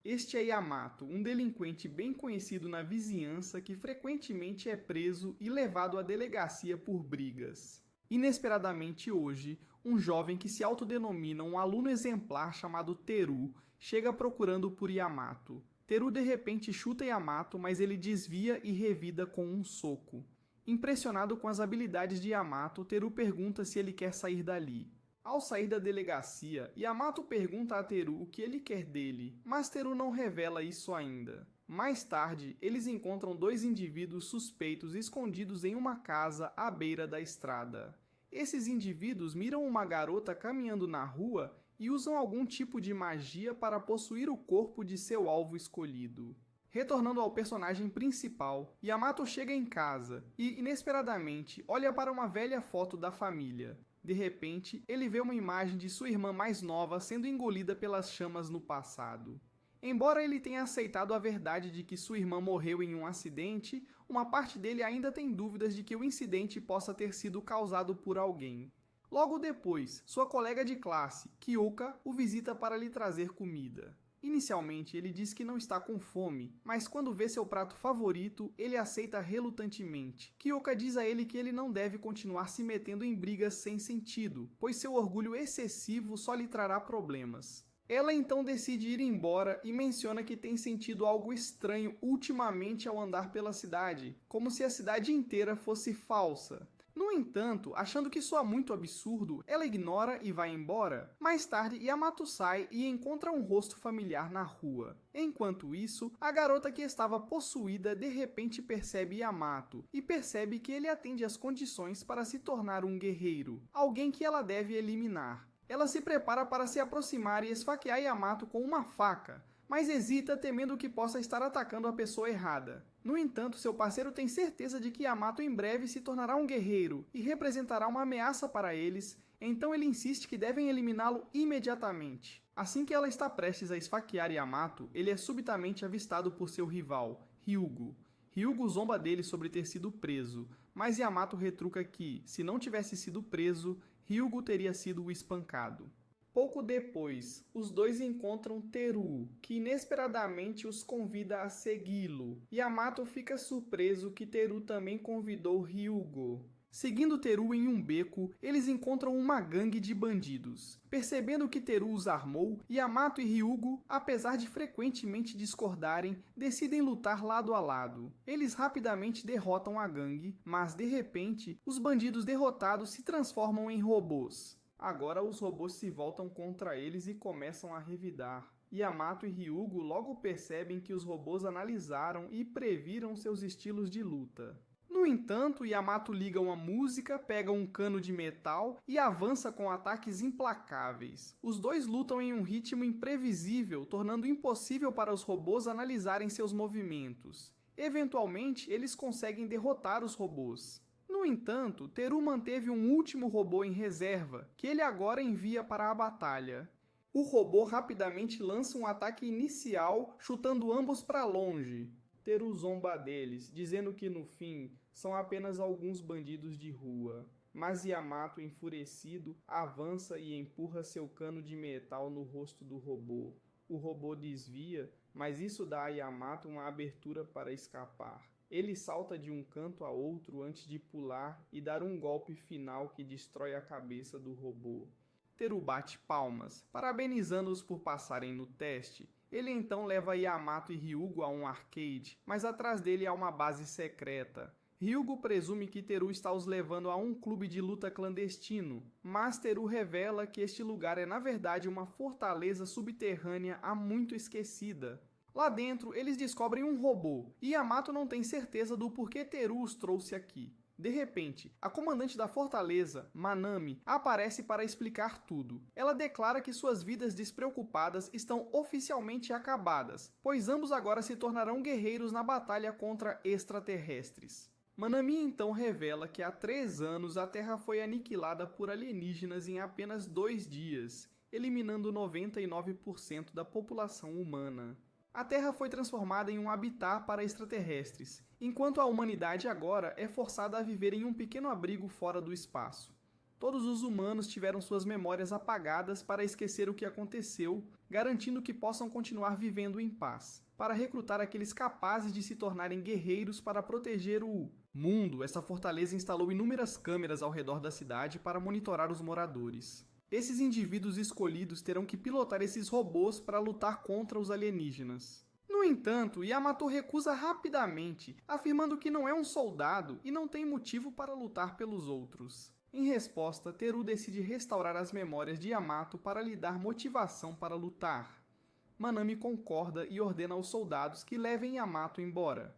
Este é Yamato, um delinquente bem conhecido na vizinhança que frequentemente é preso e levado à delegacia por brigas. Inesperadamente hoje, um jovem que se autodenomina um aluno exemplar chamado Teru chega procurando por Yamato. Teru de repente chuta Yamato, mas ele desvia e revida com um soco. Impressionado com as habilidades de Yamato, Teru pergunta se ele quer sair dali. Ao sair da delegacia, Yamato pergunta a Teru o que ele quer dele, mas Teru não revela isso ainda. Mais tarde, eles encontram dois indivíduos suspeitos escondidos em uma casa à beira da estrada. Esses indivíduos miram uma garota caminhando na rua e usam algum tipo de magia para possuir o corpo de seu alvo escolhido. Retornando ao personagem principal, Yamato chega em casa e, inesperadamente, olha para uma velha foto da família. De repente, ele vê uma imagem de sua irmã mais nova sendo engolida pelas chamas no passado. Embora ele tenha aceitado a verdade de que sua irmã morreu em um acidente, uma parte dele ainda tem dúvidas de que o incidente possa ter sido causado por alguém. Logo depois, sua colega de classe, Kyoka, o visita para lhe trazer comida. Inicialmente, ele diz que não está com fome, mas quando vê seu prato favorito, ele aceita relutantemente. Kyoka diz a ele que ele não deve continuar se metendo em brigas sem sentido, pois seu orgulho excessivo só lhe trará problemas. Ela então decide ir embora e menciona que tem sentido algo estranho ultimamente ao andar pela cidade, como se a cidade inteira fosse falsa. No entanto, achando que soa muito absurdo, ela ignora e vai embora. Mais tarde, Yamato sai e encontra um rosto familiar na rua. Enquanto isso, a garota que estava possuída de repente percebe Yamato e percebe que ele atende às condições para se tornar um guerreiro, alguém que ela deve eliminar. Ela se prepara para se aproximar e esfaquear Yamato com uma faca, mas hesita temendo que possa estar atacando a pessoa errada. No entanto, seu parceiro tem certeza de que Yamato em breve se tornará um guerreiro e representará uma ameaça para eles, então ele insiste que devem eliminá-lo imediatamente. Assim que ela está prestes a esfaquear Yamato, ele é subitamente avistado por seu rival, Hyugo. Hyugo zomba dele sobre ter sido preso, mas Yamato retruca que, se não tivesse sido preso, Hyugo teria sido o espancado. Pouco depois, os dois encontram Teru, que inesperadamente os convida a segui-lo. Yamato fica surpreso que Teru também convidou Hyugo. Seguindo Teru em um beco, eles encontram uma gangue de bandidos. Percebendo que Teru os armou, Yamato e Hyugo, apesar de frequentemente discordarem, decidem lutar lado a lado. Eles rapidamente derrotam a gangue, mas de repente, os bandidos derrotados se transformam em robôs. Agora os robôs se voltam contra eles e começam a revidar. Yamato e Hyugo logo percebem que os robôs analisaram e previram seus estilos de luta. No entanto, Yamato liga uma música, pega um cano de metal e avança com ataques implacáveis. Os dois lutam em um ritmo imprevisível, tornando impossível para os robôs analisarem seus movimentos. Eventualmente, eles conseguem derrotar os robôs. No entanto, Teru manteve um último robô em reserva, que ele agora envia para a batalha. O robô rapidamente lança um ataque inicial, chutando ambos para longe. Teru zomba deles, dizendo que no fim são apenas alguns bandidos de rua. Mas Yamato, enfurecido, avança e empurra seu cano de metal no rosto do robô. O robô desvia, mas isso dá a Yamato uma abertura para escapar. Ele salta de um canto a outro antes de pular e dar um golpe final que destrói a cabeça do robô. Teru bate palmas, parabenizando-os por passarem no teste. Ele então leva Yamato e Hyugo a um arcade, mas atrás dele há uma base secreta. Hyugo presume que Teru está os levando a um clube de luta clandestino, mas Teru revela que este lugar é na verdade uma fortaleza subterrânea há muito esquecida. Lá dentro, eles descobrem um robô, e Yamato não tem certeza do porquê Teru os trouxe aqui. De repente, a comandante da fortaleza, Manami, aparece para explicar tudo. Ela declara que suas vidas despreocupadas estão oficialmente acabadas, pois ambos agora se tornarão guerreiros na batalha contra extraterrestres. Manami então revela que há 3 anos a Terra foi aniquilada por alienígenas em apenas 2 dias, eliminando 99% da população humana. A Terra foi transformada em um habitat para extraterrestres, enquanto a humanidade agora é forçada a viver em um pequeno abrigo fora do espaço. Todos os humanos tiveram suas memórias apagadas para esquecer o que aconteceu, garantindo que possam continuar vivendo em paz. Para recrutar aqueles capazes de se tornarem guerreiros para proteger o mundo, essa fortaleza instalou inúmeras câmeras ao redor da cidade para monitorar os moradores. Esses indivíduos escolhidos terão que pilotar esses robôs para lutar contra os alienígenas. No entanto, Yamato recusa rapidamente, afirmando que não é um soldado e não tem motivo para lutar pelos outros. Em resposta, Teru decide restaurar as memórias de Yamato para lhe dar motivação para lutar. Manami concorda e ordena aos soldados que levem Yamato embora.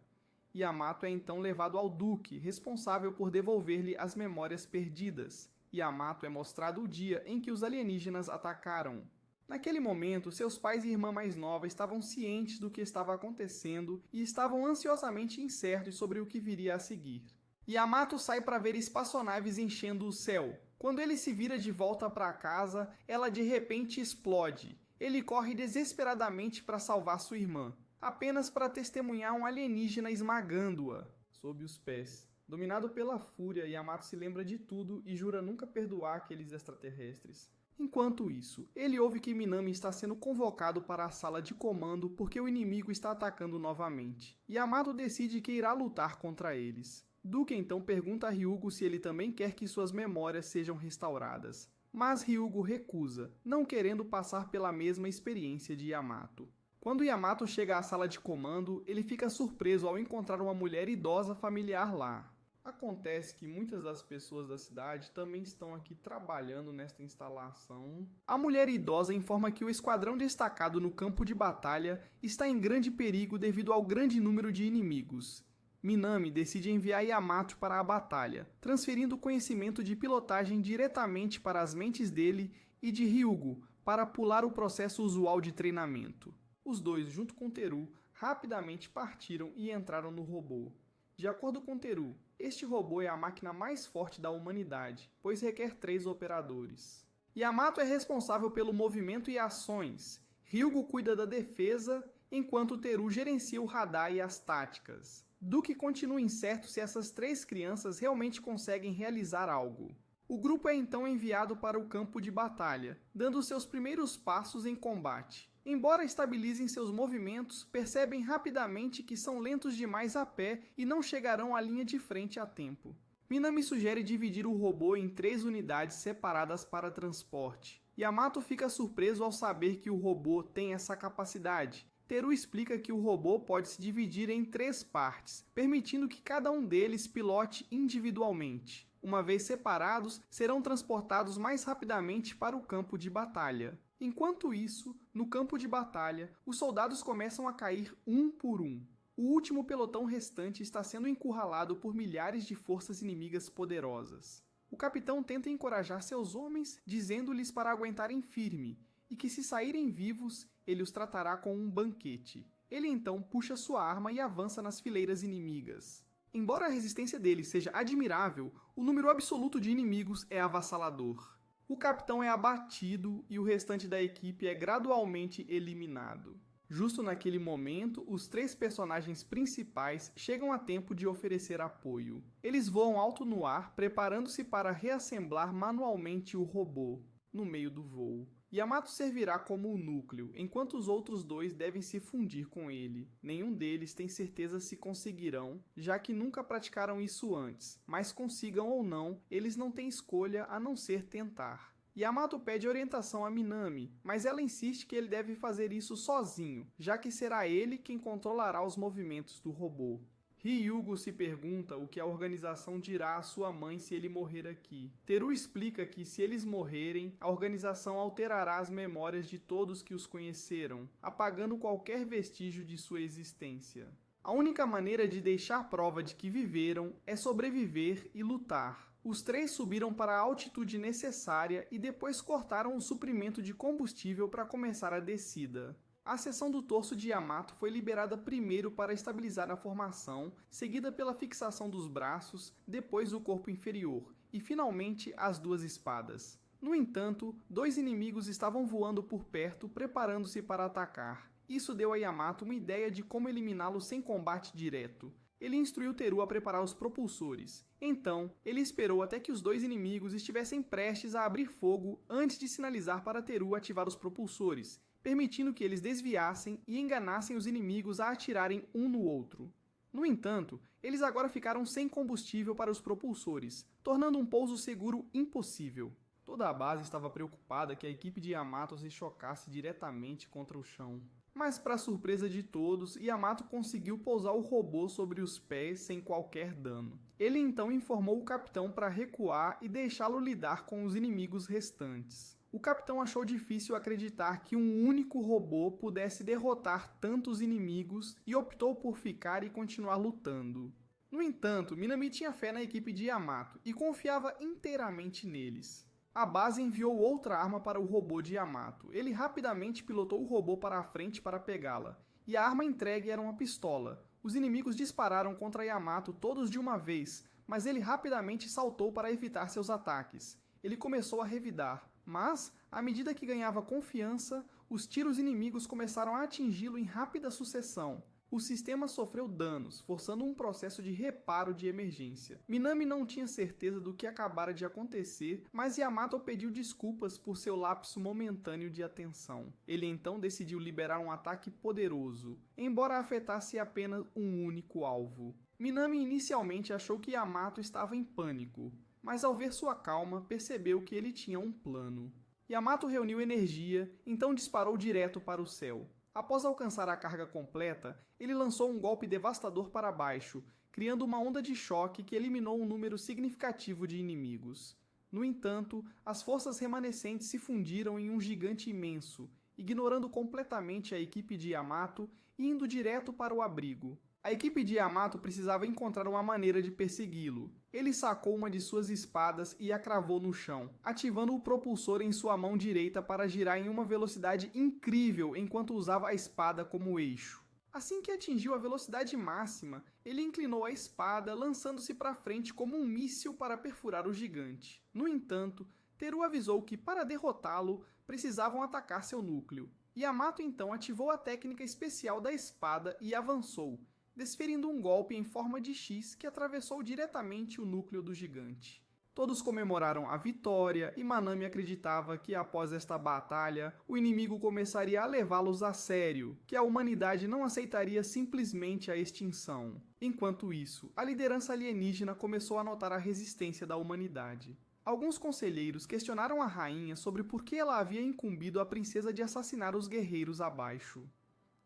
Yamato é então levado ao Duque, responsável por devolver-lhe as memórias perdidas. Yamato é mostrado o dia em que os alienígenas atacaram. Naquele momento, seus pais e irmã mais nova estavam cientes do que estava acontecendo e estavam ansiosamente incertos sobre o que viria a seguir. Yamato sai para ver espaçonaves enchendo o céu. Quando ele se vira de volta para casa, ela de repente explode. Ele corre desesperadamente para salvar sua irmã, apenas para testemunhar um alienígena esmagando-a sob os pés. Dominado pela fúria, Yamato se lembra de tudo e jura nunca perdoar aqueles extraterrestres. Enquanto isso, ele ouve que Minami está sendo convocado para a sala de comando porque o inimigo está atacando novamente. Yamato decide que irá lutar contra eles. Duke então pergunta a Ryugo se ele também quer que suas memórias sejam restauradas. Mas Ryugo recusa, não querendo passar pela mesma experiência de Yamato. Quando Yamato chega à sala de comando, ele fica surpreso ao encontrar uma mulher idosa familiar lá. Acontece que muitas das pessoas da cidade também estão aqui trabalhando nesta instalação. A mulher idosa informa que o esquadrão destacado no campo de batalha está em grande perigo devido ao grande número de inimigos. Minami decide enviar Yamato para a batalha, transferindo o conhecimento de pilotagem diretamente para as mentes dele e de Ryugo, para pular o processo usual de treinamento. Os dois, junto com Teru, rapidamente partiram e entraram no robô. De acordo com Teru, este robô é a máquina mais forte da humanidade, pois requer 3 operadores. Yamato é responsável pelo movimento e ações, Ryugo cuida da defesa, enquanto Teru gerencia o radar e as táticas. Duke continua incerto se essas 3 crianças realmente conseguem realizar algo. O grupo é então enviado para o campo de batalha, dando seus primeiros passos em combate. Embora estabilizem seus movimentos, percebem rapidamente que são lentos demais a pé e não chegarão à linha de frente a tempo. Minami sugere dividir o robô em 3 unidades separadas para transporte. Yamato fica surpreso ao saber que o robô tem essa capacidade. Teru explica que o robô pode se dividir em 3 partes, permitindo que cada um deles pilote individualmente. Uma vez separados, serão transportados mais rapidamente para o campo de batalha. Enquanto isso, no campo de batalha, os soldados começam a cair um por um. O último pelotão restante está sendo encurralado por milhares de forças inimigas poderosas. O capitão tenta encorajar seus homens, dizendo-lhes para aguentarem firme, e que se saírem vivos, ele os tratará com um banquete. Ele então puxa sua arma e avança nas fileiras inimigas. Embora a resistência deles seja admirável, o número absoluto de inimigos é avassalador. O capitão é abatido e o restante da equipe é gradualmente eliminado. Justo naquele momento, os 3 personagens principais chegam a tempo de oferecer apoio. Eles voam alto no ar, preparando-se para reassemblar manualmente o robô, no meio do voo. Yamato servirá como o núcleo, enquanto os outros 2 devem se fundir com ele. Nenhum deles tem certeza se conseguirão, já que nunca praticaram isso antes, mas consigam ou não, eles não têm escolha a não ser tentar. Yamato pede orientação a Minami, mas ela insiste que ele deve fazer isso sozinho, já que será ele quem controlará os movimentos do robô. Ryugo se pergunta o que a organização dirá à sua mãe se ele morrer aqui. Teru explica que se eles morrerem, a organização alterará as memórias de todos que os conheceram, apagando qualquer vestígio de sua existência. A única maneira de deixar prova de que viveram é sobreviver e lutar. Os 3 subiram para a altitude necessária e depois cortaram o suprimento de combustível para começar a descida. A seção do torso de Yamato foi liberada primeiro para estabilizar a formação, seguida pela fixação dos braços, depois o corpo inferior, e finalmente as 2 espadas. No entanto, 2 inimigos estavam voando por perto, preparando-se para atacar. Isso deu a Yamato uma ideia de como eliminá-los sem combate direto. Ele instruiu Teru a preparar os propulsores. Então, ele esperou até que os dois inimigos estivessem prestes a abrir fogo antes de sinalizar para Teru ativar os propulsores, permitindo que eles desviassem e enganassem os inimigos a atirarem um no outro. No entanto, eles agora ficaram sem combustível para os propulsores, tornando um pouso seguro impossível. Toda a base estava preocupada que a equipe de Yamato se chocasse diretamente contra o chão. Mas, para surpresa de todos, Yamato conseguiu pousar o robô sobre os pés sem qualquer dano. Ele então informou o capitão para recuar e deixá-lo lidar com os inimigos restantes. O capitão achou difícil acreditar que um único robô pudesse derrotar tantos inimigos e optou por ficar e continuar lutando. No entanto, Minami tinha fé na equipe de Yamato e confiava inteiramente neles. A base enviou outra arma para o robô de Yamato. Ele rapidamente pilotou o robô para a frente para pegá-la, e a arma entregue era uma pistola. Os inimigos dispararam contra Yamato todos de uma vez, mas ele rapidamente saltou para evitar seus ataques. Ele começou a revidar, mas, à medida que ganhava confiança, os tiros inimigos começaram a atingi-lo em rápida sucessão. O sistema sofreu danos, forçando um processo de reparo de emergência. Minami não tinha certeza do que acabara de acontecer, mas Yamato pediu desculpas por seu lapso momentâneo de atenção. Ele então decidiu liberar um ataque poderoso, embora afetasse apenas um único alvo. Minami inicialmente achou que Yamato estava em pânico, mas ao ver sua calma, percebeu que ele tinha um plano. Yamato reuniu energia, então disparou direto para o céu. Após alcançar a carga completa, ele lançou um golpe devastador para baixo, criando uma onda de choque que eliminou um número significativo de inimigos. No entanto, as forças remanescentes se fundiram em um gigante imenso, ignorando completamente a equipe de Yamato e indo direto para o abrigo. A equipe de Yamato precisava encontrar uma maneira de persegui-lo. Ele sacou uma de suas espadas e a cravou no chão, ativando o propulsor em sua mão direita para girar em uma velocidade incrível enquanto usava a espada como eixo. Assim que atingiu a velocidade máxima, ele inclinou a espada, lançando-se para frente como um míssil para perfurar o gigante. No entanto, Teru avisou que, para derrotá-lo, precisavam atacar seu núcleo. Yamato então ativou a técnica especial da espada e avançou, desferindo um golpe em forma de X que atravessou diretamente o núcleo do gigante. Todos comemoraram a vitória e Manami acreditava que após esta batalha, o inimigo começaria a levá-los a sério, que a humanidade não aceitaria simplesmente a extinção. Enquanto isso, a liderança alienígena começou a notar a resistência da humanidade. Alguns conselheiros questionaram a rainha sobre por que ela havia incumbido a princesa de assassinar os guerreiros abaixo.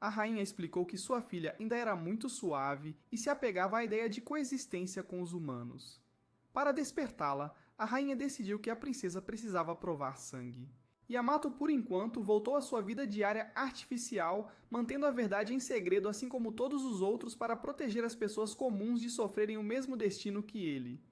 A rainha explicou que sua filha ainda era muito suave e se apegava à ideia de coexistência com os humanos. Para despertá-la, a rainha decidiu que a princesa precisava provar sangue. Yamato, por enquanto, voltou à sua vida diária artificial, mantendo a verdade em segredo assim como todos os outros para proteger as pessoas comuns de sofrerem o mesmo destino que ele.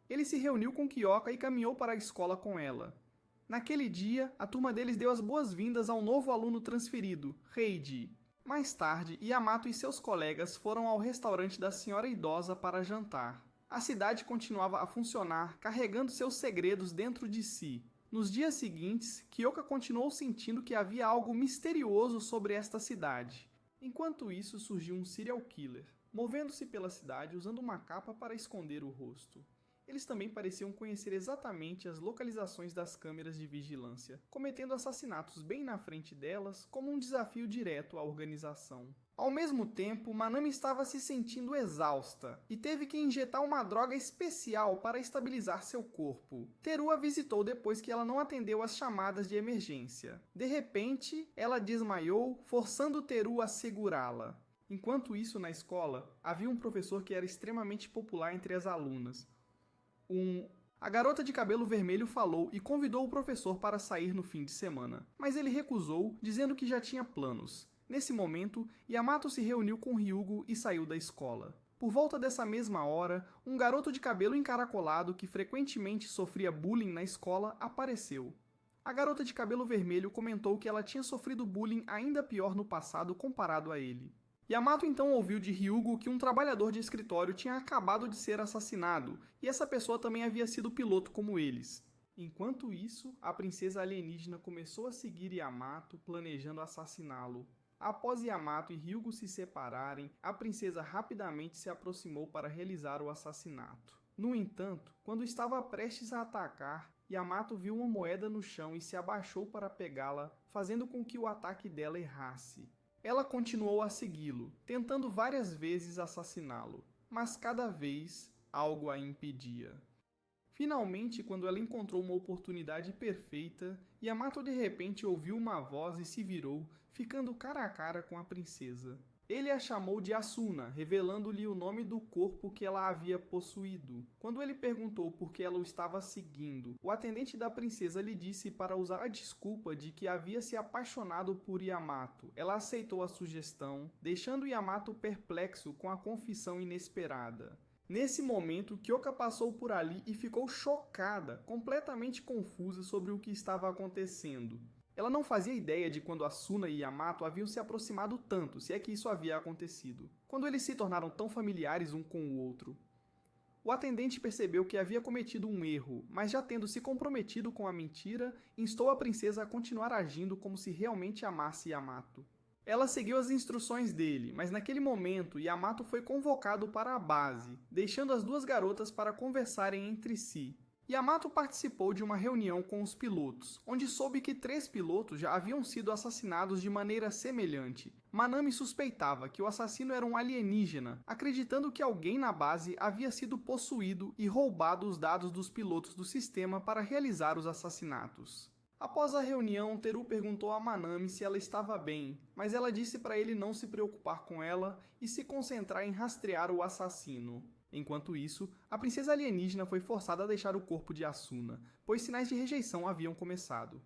Ele se reuniu com Kyoka e caminhou para a escola com ela. Naquele dia, a turma deles deu as boas-vindas ao novo aluno transferido, Reiji. Mais tarde, Yamato e seus colegas foram ao restaurante da senhora idosa para jantar. A cidade continuava a funcionar, carregando seus segredos dentro de si. Nos dias seguintes, Kyoka continuou sentindo que havia algo misterioso sobre esta cidade. Enquanto isso, surgiu um serial killer, movendo-se pela cidade usando uma capa para esconder o rosto. Eles também pareciam conhecer exatamente as localizações das câmeras de vigilância, cometendo assassinatos bem na frente delas como um desafio direto à organização. Ao mesmo tempo, Manami estava se sentindo exausta e teve que injetar uma droga especial para estabilizar seu corpo. Teru a visitou depois que ela não atendeu às chamadas de emergência. De repente, ela desmaiou, forçando Teru a segurá-la. Enquanto isso, na escola, havia um professor que era extremamente popular entre as alunas. A garota de cabelo vermelho falou e convidou o professor para sair no fim de semana, mas ele recusou, dizendo que já tinha planos. Nesse momento, Yamato se reuniu com Ryugo e saiu da escola. Por volta dessa mesma hora, um garoto de cabelo encaracolado que frequentemente sofria bullying na escola apareceu. A garota de cabelo vermelho comentou que ela tinha sofrido bullying ainda pior no passado comparado a ele. Yamato então ouviu de Ryugo que um trabalhador de escritório tinha acabado de ser assassinado, e essa pessoa também havia sido piloto como eles. Enquanto isso, a princesa alienígena começou a seguir Yamato, planejando assassiná-lo. Após Yamato e Hyuga se separarem, a princesa rapidamente se aproximou para realizar o assassinato. No entanto, quando estava prestes a atacar, Yamato viu uma moeda no chão e se abaixou para pegá-la, fazendo com que o ataque dela errasse. Ela continuou a segui-lo, tentando várias vezes assassiná-lo, mas cada vez algo a impedia. Finalmente, quando ela encontrou uma oportunidade perfeita, Yamato de repente ouviu uma voz e se virou, ficando cara a cara com a princesa. Ele a chamou de Asuna, revelando-lhe o nome do corpo que ela havia possuído. Quando ele perguntou por que ela o estava seguindo, o atendente da princesa lhe disse para usar a desculpa de que havia se apaixonado por Yamato. Ela aceitou a sugestão, deixando Yamato perplexo com a confissão inesperada. Nesse momento, Kyoka passou por ali e ficou chocada, completamente confusa sobre o que estava acontecendo. Ela não fazia ideia de quando Asuna e Yamato haviam se aproximado tanto, se é que isso havia acontecido. Quando eles se tornaram tão familiares um com o outro. O atendente percebeu que havia cometido um erro, mas já tendo se comprometido com a mentira, instou a princesa a continuar agindo como se realmente amasse Yamato. Ela seguiu as instruções dele, mas naquele momento Yamato foi convocado para a base, deixando as duas garotas para conversarem entre si. Yamato participou de uma reunião com os pilotos, onde soube que 3 pilotos já haviam sido assassinados de maneira semelhante. Manami suspeitava que o assassino era um alienígena, acreditando que alguém na base havia sido possuído e roubado os dados dos pilotos do sistema para realizar os assassinatos. Após a reunião, Teru perguntou a Manami se ela estava bem, mas ela disse para ele não se preocupar com ela e se concentrar em rastrear o assassino. Enquanto isso, a princesa alienígena foi forçada a deixar o corpo de Asuna, pois sinais de rejeição haviam começado.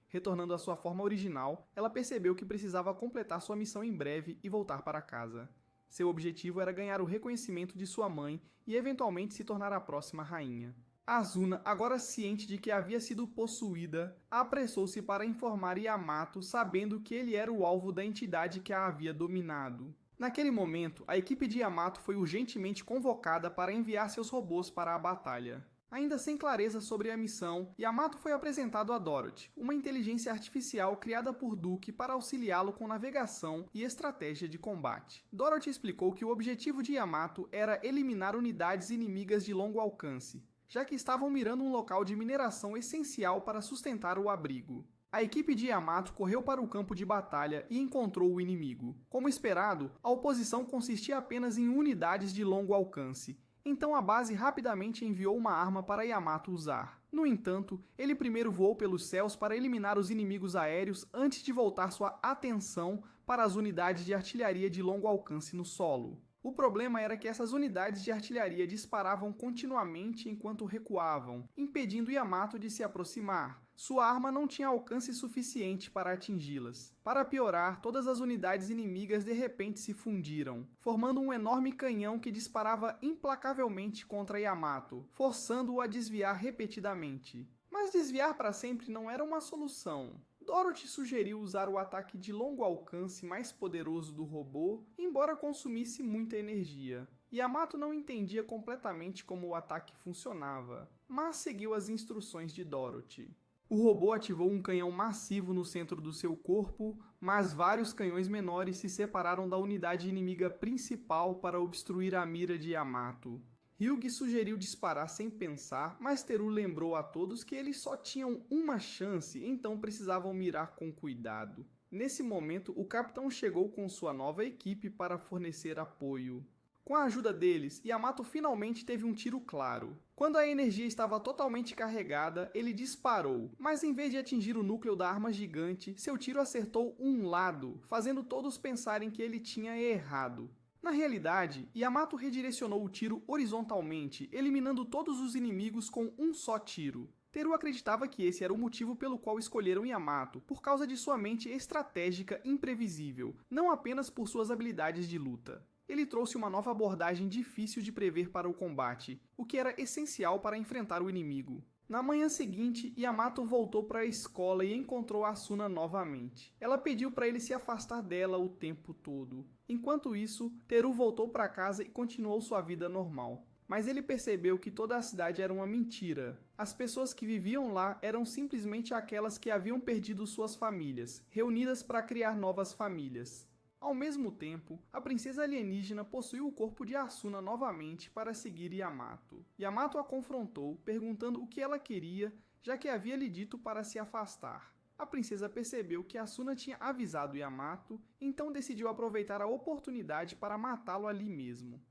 Retornando à sua forma original, ela percebeu que precisava completar sua missão em breve e voltar para casa. Seu objetivo era ganhar o reconhecimento de sua mãe e eventualmente se tornar a próxima rainha. Asuna, agora ciente de que havia sido possuída, apressou-se para informar Yamato, sabendo que ele era o alvo da entidade que a havia dominado. Naquele momento, a equipe de Yamato foi urgentemente convocada para enviar seus robôs para a batalha. Ainda sem clareza sobre a missão, Yamato foi apresentado a Dorothy, uma inteligência artificial criada por Duke para auxiliá-lo com navegação e estratégia de combate. Dorothy explicou que o objetivo de Yamato era eliminar unidades inimigas de longo alcance, já que estavam mirando um local de mineração essencial para sustentar o abrigo. A equipe de Yamato correu para o campo de batalha e encontrou o inimigo. Como esperado, a oposição consistia apenas em unidades de longo alcance, então a base rapidamente enviou uma arma para Yamato usar. No entanto, ele primeiro voou pelos céus para eliminar os inimigos aéreos antes de voltar sua atenção para as unidades de artilharia de longo alcance no solo. O problema era que essas unidades de artilharia disparavam continuamente enquanto recuavam, impedindo Yamato de se aproximar. Sua arma não tinha alcance suficiente para atingi-las. Para piorar, todas as unidades inimigas de repente se fundiram, formando um enorme canhão que disparava implacavelmente contra Yamato, forçando-o a desviar repetidamente. Mas desviar para sempre não era uma solução. Dorothy sugeriu usar o ataque de longo alcance mais poderoso do robô, embora consumisse muita energia. Yamato não entendia completamente como o ataque funcionava, mas seguiu as instruções de Dorothy. O robô ativou um canhão massivo no centro do seu corpo, mas vários canhões menores se separaram da unidade inimiga principal para obstruir a mira de Yamato. Hyuga sugeriu disparar sem pensar, mas Teru lembrou a todos que eles só tinham uma chance, então precisavam mirar com cuidado. Nesse momento, o capitão chegou com sua nova equipe para fornecer apoio. Com a ajuda deles, Yamato finalmente teve um tiro claro. Quando a energia estava totalmente carregada, ele disparou, mas em vez de atingir o núcleo da arma gigante, seu tiro acertou um lado, fazendo todos pensarem que ele tinha errado. Na realidade, Yamato redirecionou o tiro horizontalmente, eliminando todos os inimigos com um só tiro. Teru acreditava que esse era o motivo pelo qual escolheram Yamato, por causa de sua mente estratégica imprevisível, não apenas por suas habilidades de luta. Ele trouxe uma nova abordagem difícil de prever para o combate, o que era essencial para enfrentar o inimigo. Na manhã seguinte, Yamato voltou para a escola e encontrou Asuna novamente. Ela pediu para ele se afastar dela o tempo todo. Enquanto isso, Teru voltou para casa e continuou sua vida normal. Mas ele percebeu que toda a cidade era uma mentira. As pessoas que viviam lá eram simplesmente aquelas que haviam perdido suas famílias, reunidas para criar novas famílias. Ao mesmo tempo, a princesa alienígena possuiu o corpo de Asuna novamente para seguir Yamato. Yamato a confrontou, perguntando o que ela queria, já que havia lhe dito para se afastar. A princesa percebeu que Asuna tinha avisado Yamato, então decidiu aproveitar a oportunidade para matá-lo ali mesmo.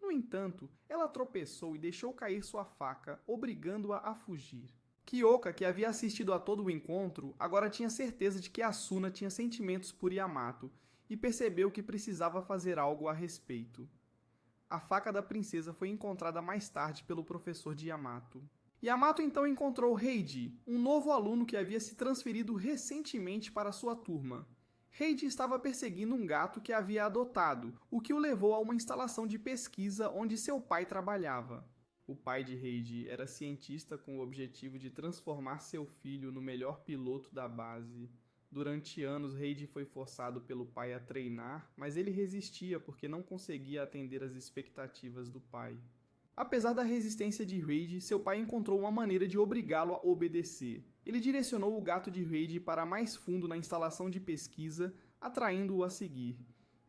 No entanto, ela tropeçou e deixou cair sua faca, obrigando-a a fugir. Kyoka, que havia assistido a todo o encontro, agora tinha certeza de que Asuna tinha sentimentos por Yamato e percebeu que precisava fazer algo a respeito. A faca da princesa foi encontrada mais tarde pelo professor de Yamato. Yamato então encontrou Heiji, um novo aluno que havia se transferido recentemente para sua turma. Heiji estava perseguindo um gato que havia adotado, o que o levou a uma instalação de pesquisa onde seu pai trabalhava. O pai de Heiji era cientista com o objetivo de transformar seu filho no melhor piloto da base. Durante anos, Heiji foi forçado pelo pai a treinar, mas ele resistia porque não conseguia atender às expectativas do pai. Apesar da resistência de Heiji, seu pai encontrou uma maneira de obrigá-lo a obedecer. Ele direcionou o gato de Heiji para mais fundo na instalação de pesquisa, atraindo-o a seguir.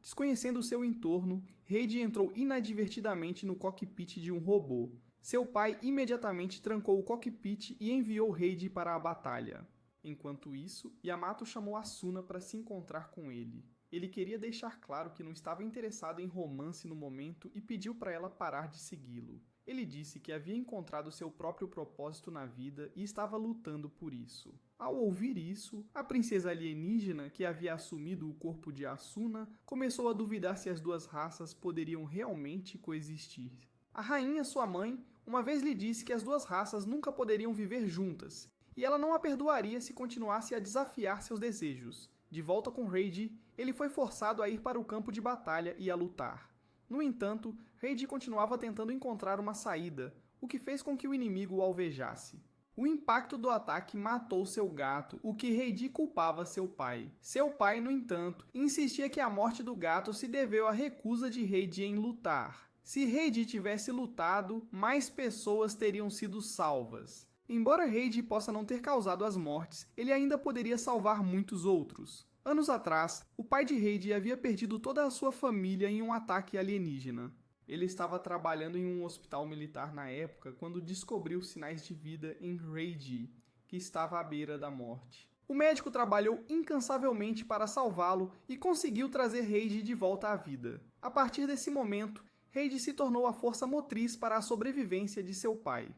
Desconhecendo seu entorno, Heiji entrou inadvertidamente no cockpit de um robô. Seu pai imediatamente trancou o cockpit e enviou Heiji para a batalha. Enquanto isso, Yamato chamou Asuna para se encontrar com ele. Ele queria deixar claro que não estava interessado em romance no momento e pediu para ela parar de segui-lo. Ele disse que havia encontrado seu próprio propósito na vida e estava lutando por isso. Ao ouvir isso, a princesa alienígena, que havia assumido o corpo de Asuna, começou a duvidar se as duas raças poderiam realmente coexistir. A rainha, sua mãe, uma vez lhe disse que as duas raças nunca poderiam viver juntas, e ela não a perdoaria se continuasse a desafiar seus desejos. De volta com Heiji, ele foi forçado a ir para o campo de batalha e a lutar. No entanto, Heiji continuava tentando encontrar uma saída, o que fez com que o inimigo o alvejasse. O impacto do ataque matou seu gato, o que Heiji culpava seu pai. Seu pai, no entanto, insistia que a morte do gato se deveu à recusa de Heiji em lutar. Se Heiji tivesse lutado, mais pessoas teriam sido salvas. Embora Heiji possa não ter causado as mortes, ele ainda poderia salvar muitos outros. Anos atrás, o pai de Heiji havia perdido toda a sua família em um ataque alienígena. Ele estava trabalhando em um hospital militar na época quando descobriu sinais de vida em Heiji, que estava à beira da morte. O médico trabalhou incansavelmente para salvá-lo e conseguiu trazer Heiji de volta à vida. A partir desse momento, Heiji se tornou a força motriz para a sobrevivência de seu pai.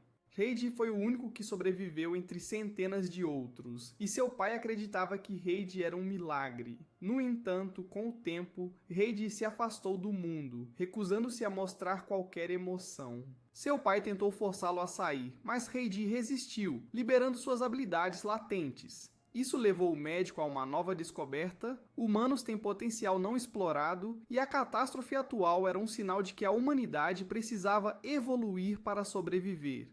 Heiji foi o único que sobreviveu entre centenas de outros, e seu pai acreditava que Heiji era um milagre. No entanto, com o tempo, Heiji se afastou do mundo, recusando-se a mostrar qualquer emoção. Seu pai tentou forçá-lo a sair, mas Heiji resistiu, liberando suas habilidades latentes. Isso levou o médico a uma nova descoberta, humanos têm potencial não explorado, e a catástrofe atual era um sinal de que a humanidade precisava evoluir para sobreviver.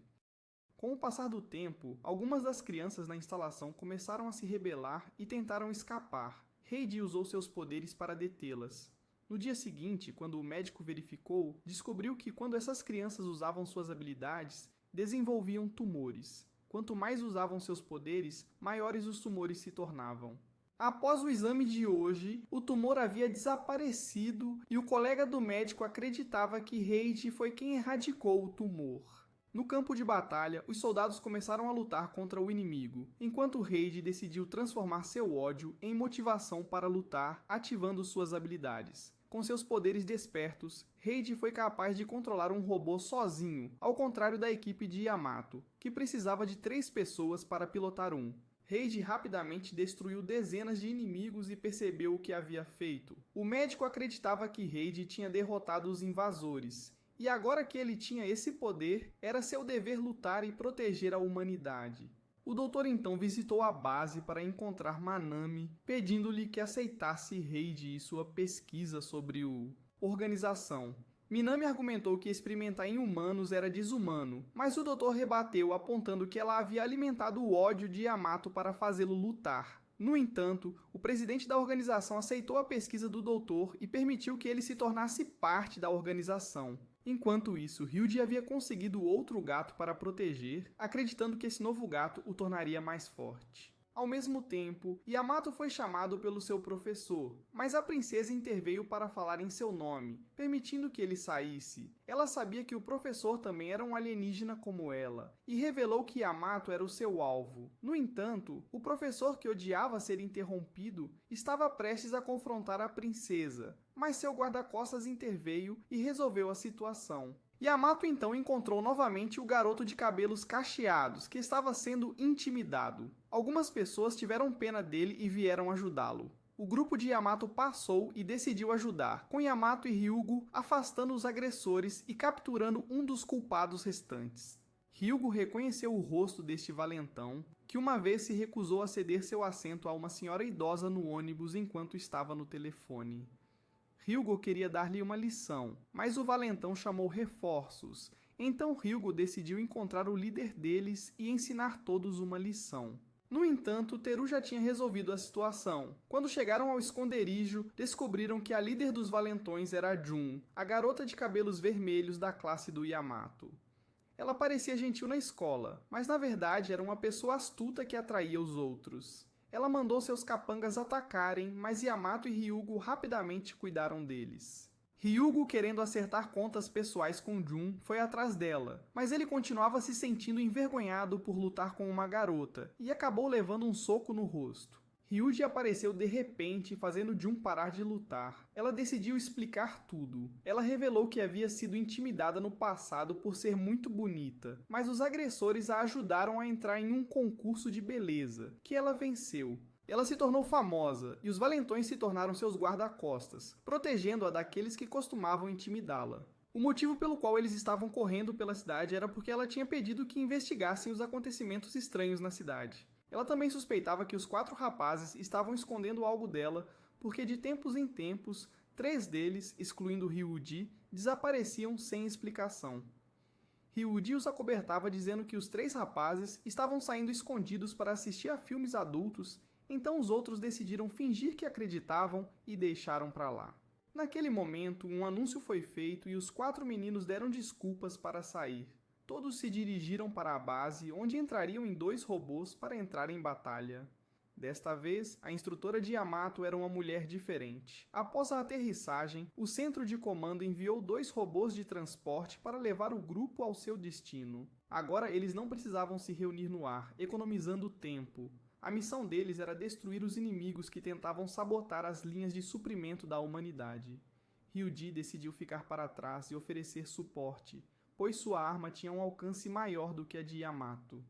Com o passar do tempo, algumas das crianças na instalação começaram a se rebelar e tentaram escapar. Heiji usou seus poderes para detê-las. No dia seguinte, quando o médico verificou, descobriu que quando essas crianças usavam suas habilidades, desenvolviam tumores. Quanto mais usavam seus poderes, maiores os tumores se tornavam. Após o exame de hoje, o tumor havia desaparecido e o colega do médico acreditava que Heiji foi quem erradicou o tumor. No campo de batalha, os soldados começaram a lutar contra o inimigo, enquanto Heiji decidiu transformar seu ódio em motivação para lutar, ativando suas habilidades. Com seus poderes despertos, Heiji foi capaz de controlar um robô sozinho, ao contrário da equipe de Yamato, que precisava de 3 pessoas para pilotar um. Heiji rapidamente destruiu dezenas de inimigos e percebeu o que havia feito. O médico acreditava que Heiji tinha derrotado os invasores, e agora que ele tinha esse poder, era seu dever lutar e proteger a humanidade. O doutor então visitou a base para encontrar Manami, pedindo-lhe que aceitasse Heiji e sua pesquisa sobre a organização. Minami argumentou que experimentar em humanos era desumano, mas o doutor rebateu apontando que ela havia alimentado o ódio de Yamato para fazê-lo lutar. No entanto, o presidente da organização aceitou a pesquisa do doutor e permitiu que ele se tornasse parte da organização. Enquanto isso, Ryuji havia conseguido outro gato para proteger, acreditando que esse novo gato o tornaria mais forte. Ao mesmo tempo, Yamato foi chamado pelo seu professor, mas a princesa interveio para falar em seu nome, permitindo que ele saísse. Ela sabia que o professor também era um alienígena como ela, e revelou que Yamato era o seu alvo. No entanto, o professor, que odiava ser interrompido, estava prestes a confrontar a princesa, mas seu guarda-costas interveio e resolveu a situação. Yamato então encontrou novamente o garoto de cabelos cacheados, que estava sendo intimidado. Algumas pessoas tiveram pena dele e vieram ajudá-lo. O grupo de Yamato passou e decidiu ajudar, com Yamato e Hyugo afastando os agressores e capturando um dos culpados restantes. Hyugo reconheceu o rosto deste valentão, que uma vez se recusou a ceder seu assento a uma senhora idosa no ônibus enquanto estava no telefone. Hyugo queria dar-lhe uma lição, mas o valentão chamou reforços, então Hyugo decidiu encontrar o líder deles e ensinar todos uma lição. No entanto, Teru já tinha resolvido a situação. Quando chegaram ao esconderijo, descobriram que a líder dos valentões era Jun, a garota de cabelos vermelhos da classe do Yamato. Ela parecia gentil na escola, mas na verdade era uma pessoa astuta que atraía os outros. Ela mandou seus capangas atacarem, mas Yamato e Hyugo rapidamente cuidaram deles. Hyugo, querendo acertar contas pessoais com Jun, foi atrás dela, mas ele continuava se sentindo envergonhado por lutar com uma garota, e acabou levando um soco no rosto. Ryuji apareceu de repente, fazendo Jun parar de lutar. Ela decidiu explicar tudo. Ela revelou que havia sido intimidada no passado por ser muito bonita, mas os agressores a ajudaram a entrar em um concurso de beleza, que ela venceu. Ela se tornou famosa, e os valentões se tornaram seus guarda-costas, protegendo-a daqueles que costumavam intimidá-la. O motivo pelo qual eles estavam correndo pela cidade era porque ela tinha pedido que investigassem os acontecimentos estranhos na cidade. Ela também suspeitava que os 4 rapazes estavam escondendo algo dela, porque de tempos em tempos, 3 deles, excluindo Ryuji, desapareciam sem explicação. Ryuji os acobertava dizendo que os 3 rapazes estavam saindo escondidos para assistir a filmes adultos, então os outros decidiram fingir que acreditavam e deixaram para lá. Naquele momento, um anúncio foi feito e os 4 meninos deram desculpas para sair. Todos se dirigiram para a base, onde entrariam em 2 robôs para entrar em batalha. Desta vez, a instrutora de Yamato era uma mulher diferente. Após a aterrissagem, o centro de comando enviou 2 robôs de transporte para levar o grupo ao seu destino. Agora eles não precisavam se reunir no ar, economizando tempo. A missão deles era destruir os inimigos que tentavam sabotar as linhas de suprimento da humanidade. Ryuji decidiu ficar para trás e oferecer suporte, pois sua arma tinha um alcance maior do que a de Yamato.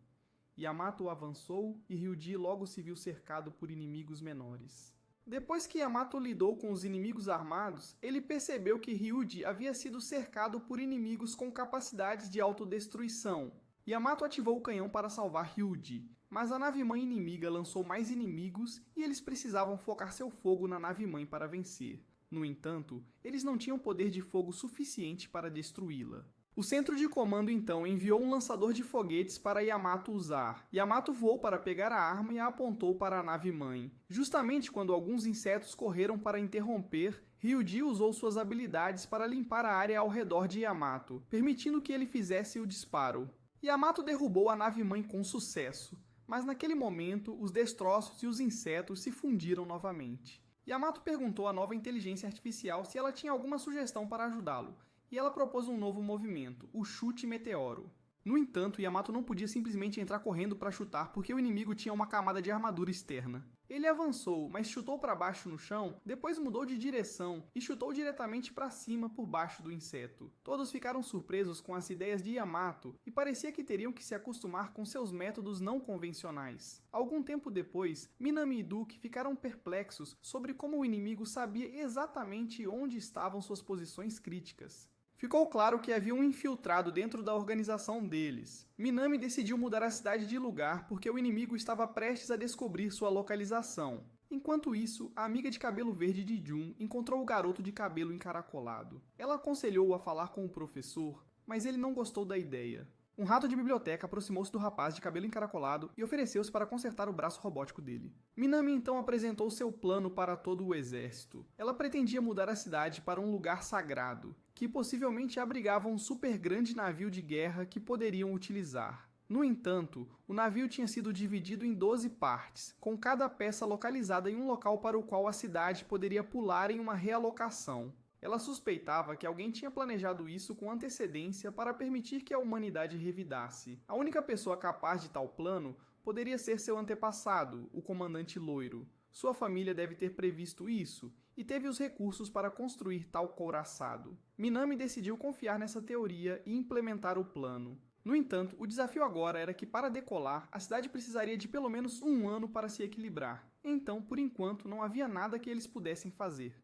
Yamato avançou e Ryuji logo se viu cercado por inimigos menores. Depois que Yamato lidou com os inimigos armados, ele percebeu que Ryuji havia sido cercado por inimigos com capacidades de autodestruição. Yamato ativou o canhão para salvar Ryuji, mas a nave-mãe inimiga lançou mais inimigos e eles precisavam focar seu fogo na nave-mãe para vencer. No entanto, eles não tinham poder de fogo suficiente para destruí-la. O centro de comando então enviou um lançador de foguetes para Yamato usar. Yamato voou para pegar a arma e a apontou para a nave-mãe. Justamente quando alguns insetos correram para interromper, Ryuji usou suas habilidades para limpar a área ao redor de Yamato, permitindo que ele fizesse o disparo. Yamato derrubou a nave-mãe com sucesso, mas naquele momento os destroços e os insetos se fundiram novamente. Yamato perguntou à nova inteligência artificial se ela tinha alguma sugestão para ajudá-lo, e ela propôs um novo movimento, o chute meteoro. No entanto, Yamato não podia simplesmente entrar correndo para chutar porque o inimigo tinha uma camada de armadura externa. Ele avançou, mas chutou para baixo no chão, depois mudou de direção e chutou diretamente para cima por baixo do inseto. Todos ficaram surpresos com as ideias de Yamato e parecia que teriam que se acostumar com seus métodos não convencionais. Algum tempo depois, Minami e Duke ficaram perplexos sobre como o inimigo sabia exatamente onde estavam suas posições críticas. Ficou claro que havia um infiltrado dentro da organização deles. Minami decidiu mudar a cidade de lugar porque o inimigo estava prestes a descobrir sua localização. Enquanto isso, a amiga de cabelo verde de Jun encontrou o garoto de cabelo encaracolado. Ela aconselhou-o a falar com o professor, mas ele não gostou da ideia. Um rato de biblioteca aproximou-se do rapaz de cabelo encaracolado e ofereceu-se para consertar o braço robótico dele. Minami então apresentou seu plano para todo o exército. Ela pretendia mudar a cidade para um lugar sagrado. que possivelmente abrigava um super grande navio de guerra que poderiam utilizar. No entanto, o navio tinha sido dividido em 12 partes, com cada peça localizada em um local para o qual a cidade poderia pular em uma realocação. Ela suspeitava que alguém tinha planejado isso com antecedência para permitir que a humanidade revidasse. A única pessoa capaz de tal plano poderia ser seu antepassado, o comandante Loiro. Sua família deve ter previsto isso e teve os recursos para construir tal couraçado. Minami decidiu confiar nessa teoria e implementar o plano. No entanto, o desafio agora era que, para decolar, a cidade precisaria de pelo menos um ano para se equilibrar. Então, por enquanto, não havia nada que eles pudessem fazer.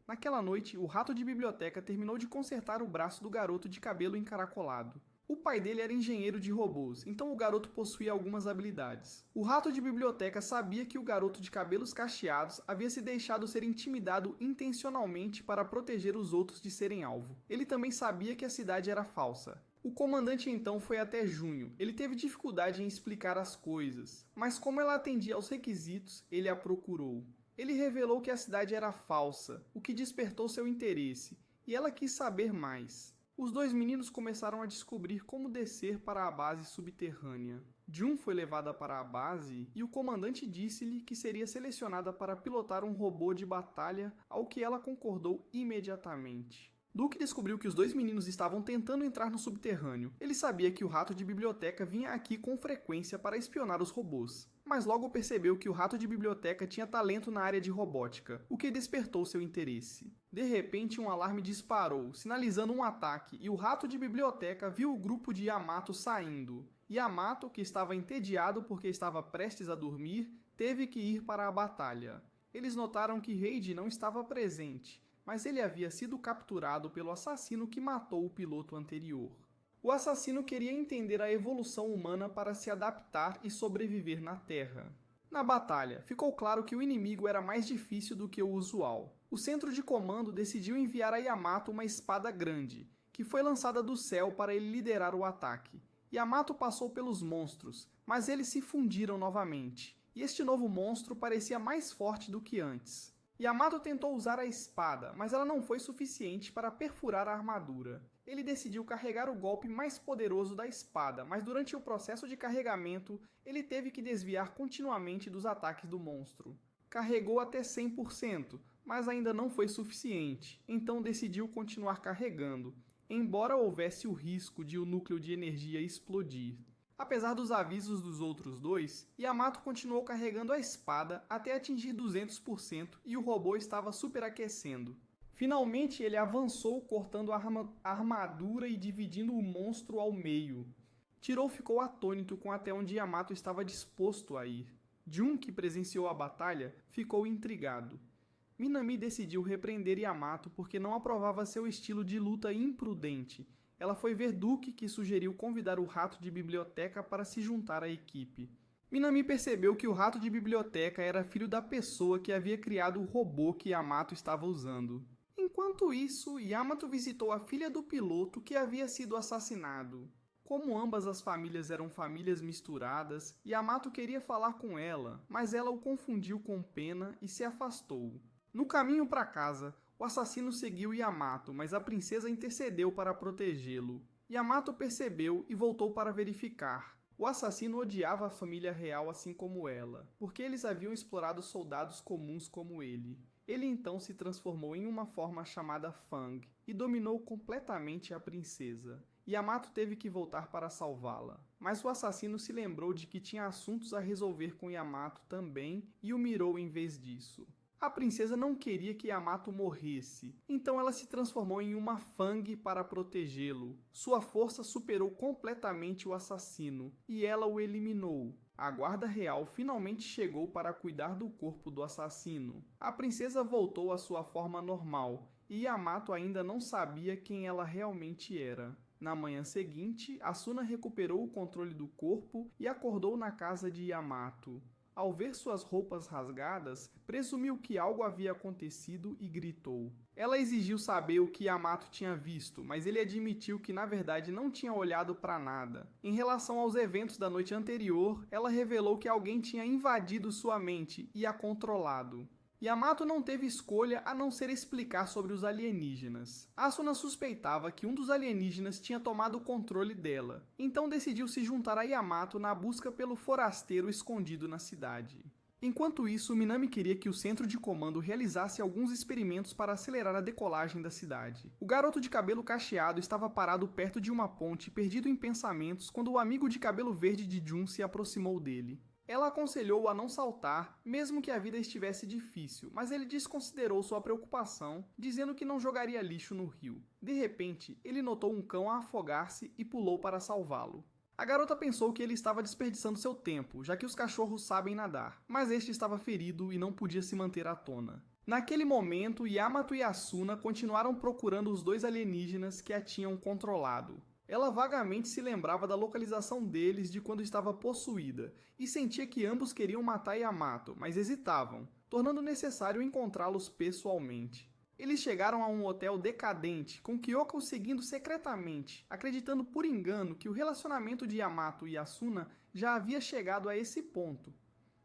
Naquela noite, o rato de biblioteca terminou de consertar o braço do garoto de cabelo encaracolado. O pai dele era engenheiro de robôs, então o garoto possuía algumas habilidades. O rato de biblioteca sabia que o garoto de cabelos cacheados havia se deixado ser intimidado intencionalmente para proteger os outros de serem alvo. Ele também sabia que a cidade era falsa. O comandante então foi até Junho. Ele teve dificuldade em explicar as coisas, mas como ela atendia aos requisitos, ele a procurou. Ele revelou que a cidade era falsa, o que despertou seu interesse, e ela quis saber mais. Os dois meninos começaram a descobrir como descer para a base subterrânea. Jun foi levada para a base e o comandante disse-lhe que seria selecionada para pilotar um robô de batalha, ao que ela concordou imediatamente. Duke descobriu que os dois meninos estavam tentando entrar no subterrâneo. Ele sabia que o rato de biblioteca vinha aqui com frequência para espionar os robôs, mas logo percebeu que o rato de biblioteca tinha talento na área de robótica, o que despertou seu interesse. De repente, um alarme disparou, sinalizando um ataque, e o rato de biblioteca viu o grupo de Yamato saindo. Yamato, que estava entediado porque estava prestes a dormir, teve que ir para a batalha. Eles notaram que Reid não estava presente, mas ele havia sido capturado pelo assassino que matou o piloto anterior. O assassino queria entender a evolução humana para se adaptar e sobreviver na Terra. Na batalha, ficou claro que o inimigo era mais difícil do que o usual. O centro de comando decidiu enviar a Yamato uma espada grande, que foi lançada do céu para ele liderar o ataque. Yamato passou pelos monstros, mas eles se fundiram novamente, e este novo monstro parecia mais forte do que antes. Yamato tentou usar a espada, mas ela não foi suficiente para perfurar a armadura. Ele decidiu carregar o golpe mais poderoso da espada, mas durante o processo de carregamento, ele teve que desviar continuamente dos ataques do monstro. Carregou até 100%, mas ainda não foi suficiente, então decidiu continuar carregando, embora houvesse o risco de o núcleo de energia explodir. Apesar dos avisos dos outros dois, Yamato continuou carregando a espada até atingir 200% e o robô estava superaquecendo. Finalmente ele avançou cortando a armadura e dividindo o monstro ao meio. Tirou ficou atônito com até onde Yamato estava disposto a ir. Jun, que presenciou a batalha, ficou intrigado. Minami decidiu repreender Yamato porque não aprovava seu estilo de luta imprudente. Ela foi ver Duke, que sugeriu convidar o rato de biblioteca para se juntar à equipe. Minami percebeu que o rato de biblioteca era filho da pessoa que havia criado o robô que Yamato estava usando. Enquanto isso, Yamato visitou a filha do piloto que havia sido assassinado. Como ambas as famílias eram famílias misturadas, Yamato queria falar com ela, mas ela o confundiu com pena e se afastou. No caminho para casa, o assassino seguiu Yamato, mas a princesa intercedeu para protegê-lo. Yamato percebeu e voltou para verificar. O assassino odiava a família real assim como ela, porque eles haviam explorado soldados comuns como ele. Ele então se transformou em uma forma chamada Fang e dominou completamente a princesa. Yamato teve que voltar para salvá-la, mas o assassino se lembrou de que tinha assuntos a resolver com Yamato também e o mirou em vez disso. A princesa não queria que Yamato morresse, então ela se transformou em uma Fang para protegê-lo. Sua força superou completamente o assassino, e ela o eliminou. A guarda real finalmente chegou para cuidar do corpo do assassino. A princesa voltou à sua forma normal, e Yamato ainda não sabia quem ela realmente era. Na manhã seguinte, Asuna recuperou o controle do corpo e acordou na casa de Yamato. Ao ver suas roupas rasgadas, presumiu que algo havia acontecido e gritou. Ela exigiu saber o que Yamato tinha visto, mas ele admitiu que na verdade não tinha olhado para nada. Em relação aos eventos da noite anterior, ela revelou que alguém tinha invadido sua mente e a controlado. Yamato não teve escolha a não ser explicar sobre os alienígenas. Asuna suspeitava que um dos alienígenas tinha tomado o controle dela, então decidiu se juntar a Yamato na busca pelo forasteiro escondido na cidade. Enquanto isso, Minami queria que o centro de comando realizasse alguns experimentos para acelerar a decolagem da cidade. O garoto de cabelo cacheado estava parado perto de uma ponte, perdido em pensamentos, quando o amigo de cabelo verde de Jun se aproximou dele. Ela aconselhou-o a não saltar, mesmo que a vida estivesse difícil, mas ele desconsiderou sua preocupação, dizendo que não jogaria lixo no rio. De repente, ele notou um cão a afogar-se e pulou para salvá-lo. A garota pensou que ele estava desperdiçando seu tempo, já que os cachorros sabem nadar, mas este estava ferido e não podia se manter à tona. Naquele momento, Yamato e Asuna continuaram procurando os dois alienígenas que a tinham controlado. Ela vagamente se lembrava da localização deles de quando estava possuída, e sentia que ambos queriam matar Yamato, mas hesitavam, tornando necessário encontrá-los pessoalmente. Eles chegaram a um hotel decadente, com Kyoka o seguindo secretamente, acreditando por engano que o relacionamento de Yamato e Asuna já havia chegado a esse ponto.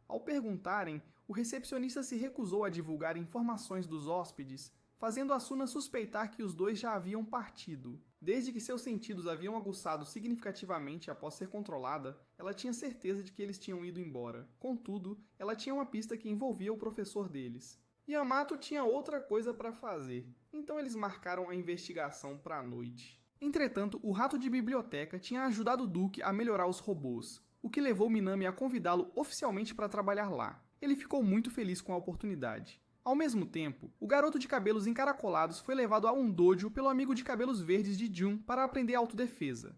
Ao perguntarem, o recepcionista se recusou a divulgar informações dos hóspedes, fazendo Asuna suspeitar que os dois já haviam partido. Desde que seus sentidos haviam aguçado significativamente após ser controlada, ela tinha certeza de que eles tinham ido embora. Contudo, ela tinha uma pista que envolvia o professor deles. Yamato tinha outra coisa para fazer, então eles marcaram a investigação para a noite. Entretanto, o rato de biblioteca tinha ajudado Duke a melhorar os robôs, o que levou Minami a convidá-lo oficialmente para trabalhar lá. Ele ficou muito feliz com a oportunidade. Ao mesmo tempo, o garoto de cabelos encaracolados foi levado a um dojo pelo amigo de cabelos verdes de Jun para aprender autodefesa.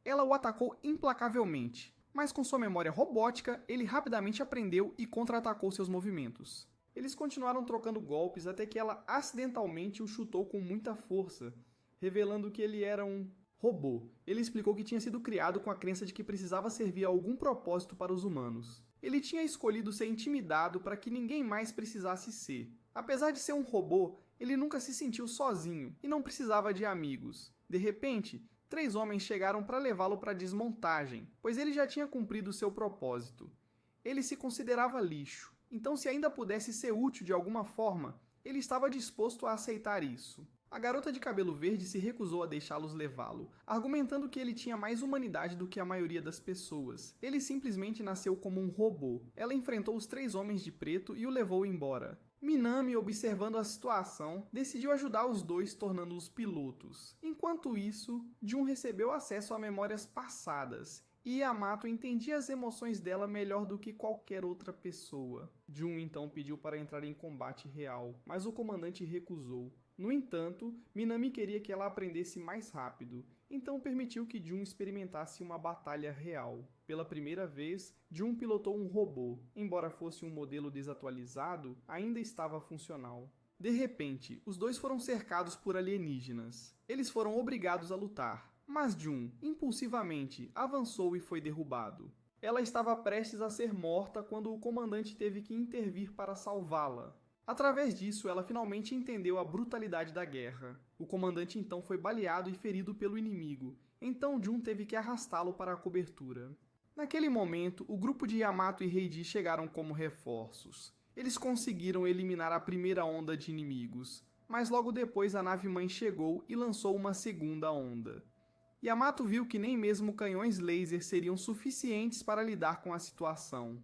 Ela o atacou implacavelmente, mas com sua memória robótica, ele rapidamente aprendeu e contra-atacou seus movimentos. Eles continuaram trocando golpes até que ela acidentalmente o chutou com muita força, revelando que ele era um robô. Ele explicou que tinha sido criado com a crença de que precisava servir a algum propósito para os humanos. Ele tinha escolhido ser intimidado para que ninguém mais precisasse ser. Apesar de ser um robô, ele nunca se sentiu sozinho e não precisava de amigos. De repente, 3 homens chegaram para levá-lo para a desmontagem, pois ele já tinha cumprido seu propósito. Ele se considerava lixo, então se ainda pudesse ser útil de alguma forma, ele estava disposto a aceitar isso. A garota de cabelo verde se recusou a deixá-los levá-lo, argumentando que ele tinha mais humanidade do que a maioria das pessoas. Ele simplesmente nasceu como um robô. Ela enfrentou os 3 homens de preto e o levou embora. Minami, observando a situação, decidiu ajudar os dois, tornando-os pilotos. Enquanto isso, Jun recebeu acesso a memórias passadas, e Yamato entendia as emoções dela melhor do que qualquer outra pessoa. Jun então pediu para entrar em combate real, mas o comandante recusou. No entanto, Minami queria que ela aprendesse mais rápido, então permitiu que Jun experimentasse uma batalha real. Pela primeira vez, Jun pilotou um robô. Embora fosse um modelo desatualizado, ainda estava funcional. De repente, os dois foram cercados por alienígenas. Eles foram obrigados a lutar, mas Jun, impulsivamente, avançou e foi derrubado. Ela estava prestes a ser morta quando o comandante teve que intervir para salvá-la. Através disso, ela finalmente entendeu a brutalidade da guerra. O comandante então foi baleado e ferido pelo inimigo, então Jun teve que arrastá-lo para a cobertura. Naquele momento, o grupo de Yamato e Heiji chegaram como reforços. Eles conseguiram eliminar a primeira onda de inimigos, mas logo depois a nave-mãe chegou e lançou uma segunda onda. Yamato viu que nem mesmo canhões laser seriam suficientes para lidar com a situação.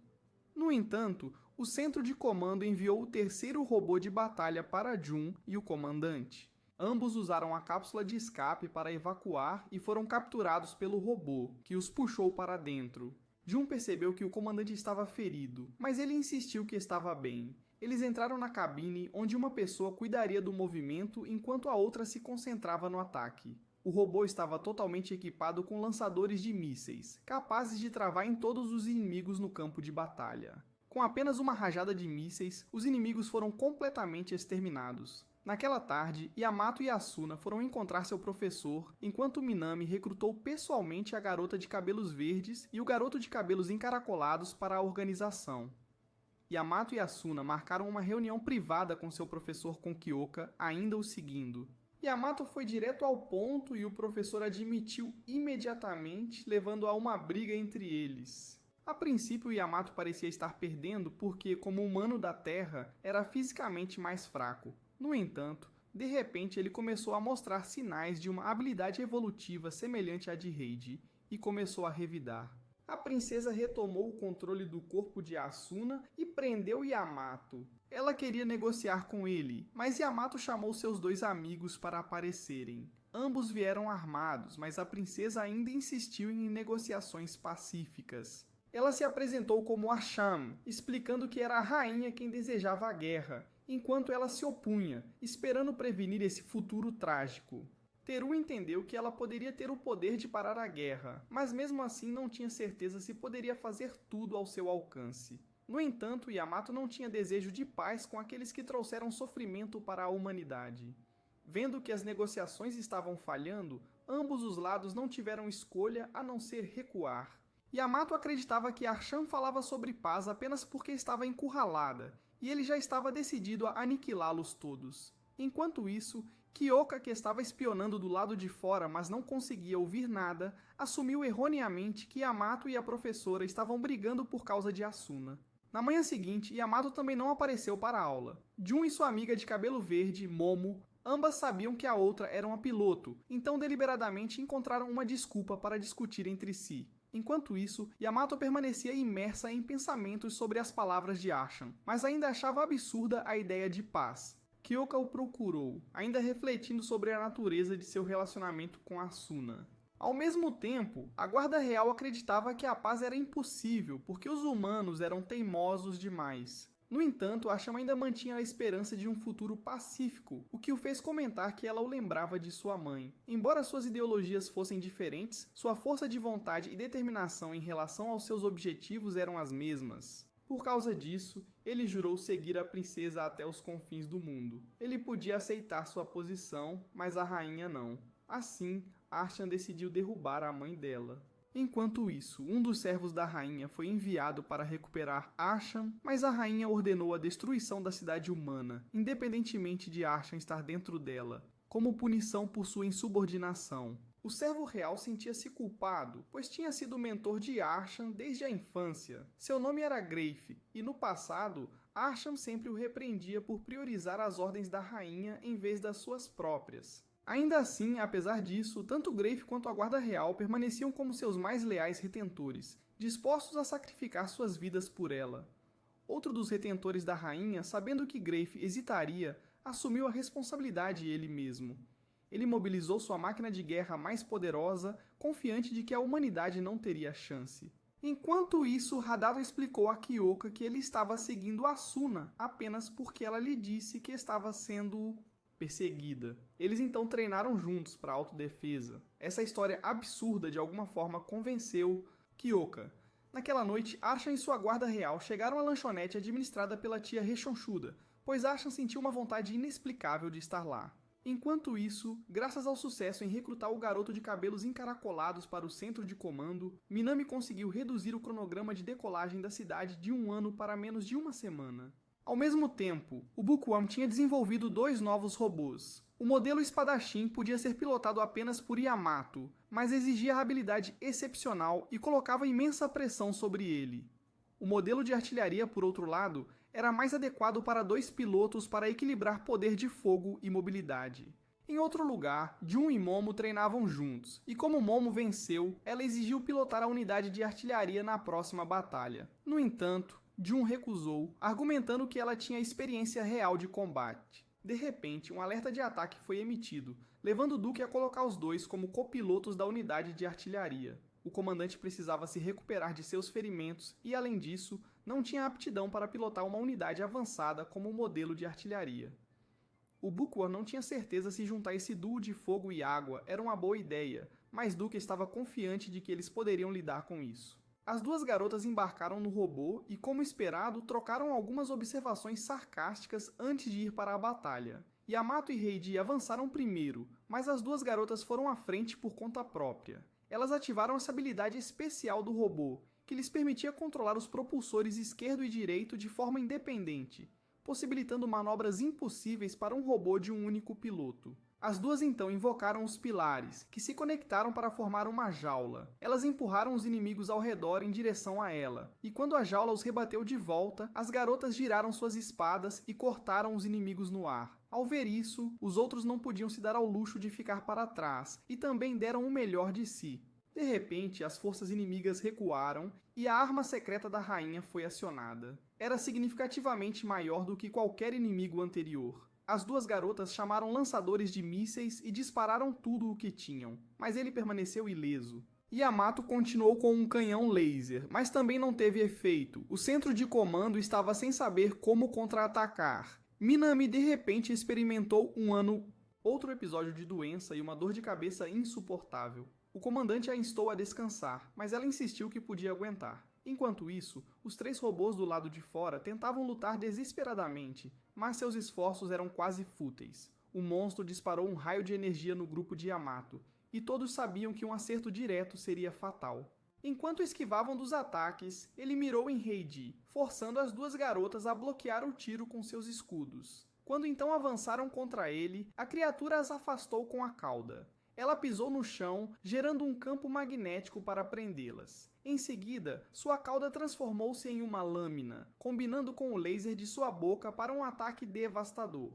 No entanto, o centro de comando enviou o terceiro robô de batalha para Jun e o comandante. Ambos usaram a cápsula de escape para evacuar e foram capturados pelo robô, que os puxou para dentro. Jun percebeu que o comandante estava ferido, mas ele insistiu que estava bem. Eles entraram na cabine, onde uma pessoa cuidaria do movimento enquanto a outra se concentrava no ataque. O robô estava totalmente equipado com lançadores de mísseis, capazes de travar em todos os inimigos no campo de batalha. Com apenas uma rajada de mísseis, os inimigos foram completamente exterminados. Naquela tarde, Yamato e Asuna foram encontrar seu professor, enquanto Minami recrutou pessoalmente a garota de cabelos verdes e o garoto de cabelos encaracolados para a organização. Yamato e Asuna marcaram uma reunião privada com seu professor com Kyoka, ainda o seguindo. Yamato foi direto ao ponto e o professor admitiu imediatamente, levando a uma briga entre eles. A princípio, Yamato parecia estar perdendo porque, como humano da Terra, era fisicamente mais fraco. No entanto, de repente ele começou a mostrar sinais de uma habilidade evolutiva semelhante à de Heiji e começou a revidar. A princesa retomou o controle do corpo de Asuna e prendeu Yamato. Ela queria negociar com ele, mas Yamato chamou seus dois amigos para aparecerem. Ambos vieram armados, mas a princesa ainda insistiu em negociações pacíficas. Ela se apresentou como Asham, explicando que era a rainha quem desejava a guerra, enquanto ela se opunha, esperando prevenir esse futuro trágico. Teru entendeu que ela poderia ter o poder de parar a guerra, mas mesmo assim não tinha certeza se poderia fazer tudo ao seu alcance. No entanto, Yamato não tinha desejo de paz com aqueles que trouxeram sofrimento para a humanidade. Vendo que as negociações estavam falhando, ambos os lados não tiveram escolha a não ser recuar. Yamato acreditava que Asham falava sobre paz apenas porque estava encurralada, e ele já estava decidido a aniquilá-los todos. Enquanto isso, Kyoka, que estava espionando do lado de fora, mas não conseguia ouvir nada, assumiu erroneamente que Yamato e a professora estavam brigando por causa de Asuna. Na manhã seguinte, Yamato também não apareceu para a aula. Jun e sua amiga de cabelo verde, Momo, ambas sabiam que a outra era uma piloto, então deliberadamente encontraram uma desculpa para discutir entre si. Enquanto isso, Yamato permanecia imersa em pensamentos sobre as palavras de Asham, mas ainda achava absurda a ideia de paz. Kyoka o procurou, ainda refletindo sobre a natureza de seu relacionamento com Asuna. Ao mesmo tempo, a Guarda Real acreditava que a paz era impossível porque os humanos eram teimosos demais. No entanto, Asham ainda mantinha a esperança de um futuro pacífico, o que o fez comentar que ela o lembrava de sua mãe. Embora suas ideologias fossem diferentes, sua força de vontade e determinação em relação aos seus objetivos eram as mesmas. Por causa disso, ele jurou seguir a princesa até os confins do mundo. Ele podia aceitar sua posição, mas a rainha não. Assim, Asham decidiu derrubar a mãe dela. Enquanto isso, um dos servos da rainha foi enviado para recuperar Asham, mas a rainha ordenou a destruição da cidade humana, independentemente de Asham estar dentro dela, como punição por sua insubordinação. O servo real sentia-se culpado, pois tinha sido mentor de Asham desde a infância. Seu nome era Greif, e no passado, Asham sempre o repreendia por priorizar as ordens da rainha em vez das suas próprias. Ainda assim, apesar disso, tanto Greif quanto a Guarda Real permaneciam como seus mais leais retentores, dispostos a sacrificar suas vidas por ela. Outro dos retentores da rainha, sabendo que Greif hesitaria, assumiu a responsabilidade ele mesmo. Ele mobilizou sua máquina de guerra mais poderosa, confiante de que a humanidade não teria chance. Enquanto isso, Hadato explicou a Kyoka que ele estava seguindo Asuna apenas porque ela lhe disse que estava sendo perseguida. Eles então treinaram juntos para autodefesa. Essa história absurda de alguma forma convenceu Kyoka. Naquela noite, Asham e sua guarda real chegaram à lanchonete administrada pela tia rechonchuda, pois Asham sentiu uma vontade inexplicável de estar lá. Enquanto isso, graças ao sucesso em recrutar o garoto de cabelos encaracolados para o centro de comando, Minami conseguiu reduzir o cronograma de decolagem da cidade de 1 ano para menos de 1 semana. Ao mesmo tempo, o Bookworm tinha desenvolvido 2 novos robôs. O modelo espadachim podia ser pilotado apenas por Yamato, mas exigia habilidade excepcional e colocava imensa pressão sobre ele. O modelo de artilharia, por outro lado, era mais adequado para 2 pilotos para equilibrar poder de fogo e mobilidade. Em outro lugar, Jun e Momo treinavam juntos, e como Momo venceu, ela exigiu pilotar a unidade de artilharia na próxima batalha. No entanto, Jun recusou, argumentando que ela tinha experiência real de combate. De repente, um alerta de ataque foi emitido, levando Duke a colocar os dois como copilotos da unidade de artilharia. O comandante precisava se recuperar de seus ferimentos e, além disso, não tinha aptidão para pilotar uma unidade avançada como o modelo de artilharia. O Bookworm não tinha certeza se juntar esse duo de fogo e água era uma boa ideia, mas Duke estava confiante de que eles poderiam lidar com isso. As 2 garotas embarcaram no robô e, como esperado, trocaram algumas observações sarcásticas antes de ir para a batalha. Yamato e Heiji avançaram primeiro, mas as 2 garotas foram à frente por conta própria. Elas ativaram essa habilidade especial do robô, que lhes permitia controlar os propulsores esquerdo e direito de forma independente, possibilitando manobras impossíveis para um robô de um único piloto. As duas então invocaram os pilares, que se conectaram para formar uma jaula. Elas empurraram os inimigos ao redor em direção a ela, e quando a jaula os rebateu de volta, as garotas giraram suas espadas e cortaram os inimigos no ar. Ao ver isso, os outros não podiam se dar ao luxo de ficar para trás, e também deram o melhor de si. De repente, as forças inimigas recuaram e a arma secreta da rainha foi acionada. Era significativamente maior do que qualquer inimigo anterior. As duas garotas chamaram lançadores de mísseis e dispararam tudo o que tinham, mas ele permaneceu ileso. Yamato continuou com um canhão laser, mas também não teve efeito. O centro de comando estava sem saber como contra-atacar. Minami de repente experimentou outro episódio de doença e uma dor de cabeça insuportável. O comandante a instou a descansar, mas ela insistiu que podia aguentar. Enquanto isso, os 3 robôs do lado de fora tentavam lutar desesperadamente, mas seus esforços eram quase fúteis. O monstro disparou um raio de energia no grupo de Yamato, e todos sabiam que um acerto direto seria fatal. Enquanto esquivavam dos ataques, ele mirou em Heiji, forçando as duas garotas a bloquear o tiro com seus escudos. Quando então avançaram contra ele, a criatura as afastou com a cauda. Ela pisou no chão, gerando um campo magnético para prendê-las. Em seguida, sua cauda transformou-se em uma lâmina, combinando com o laser de sua boca para um ataque devastador.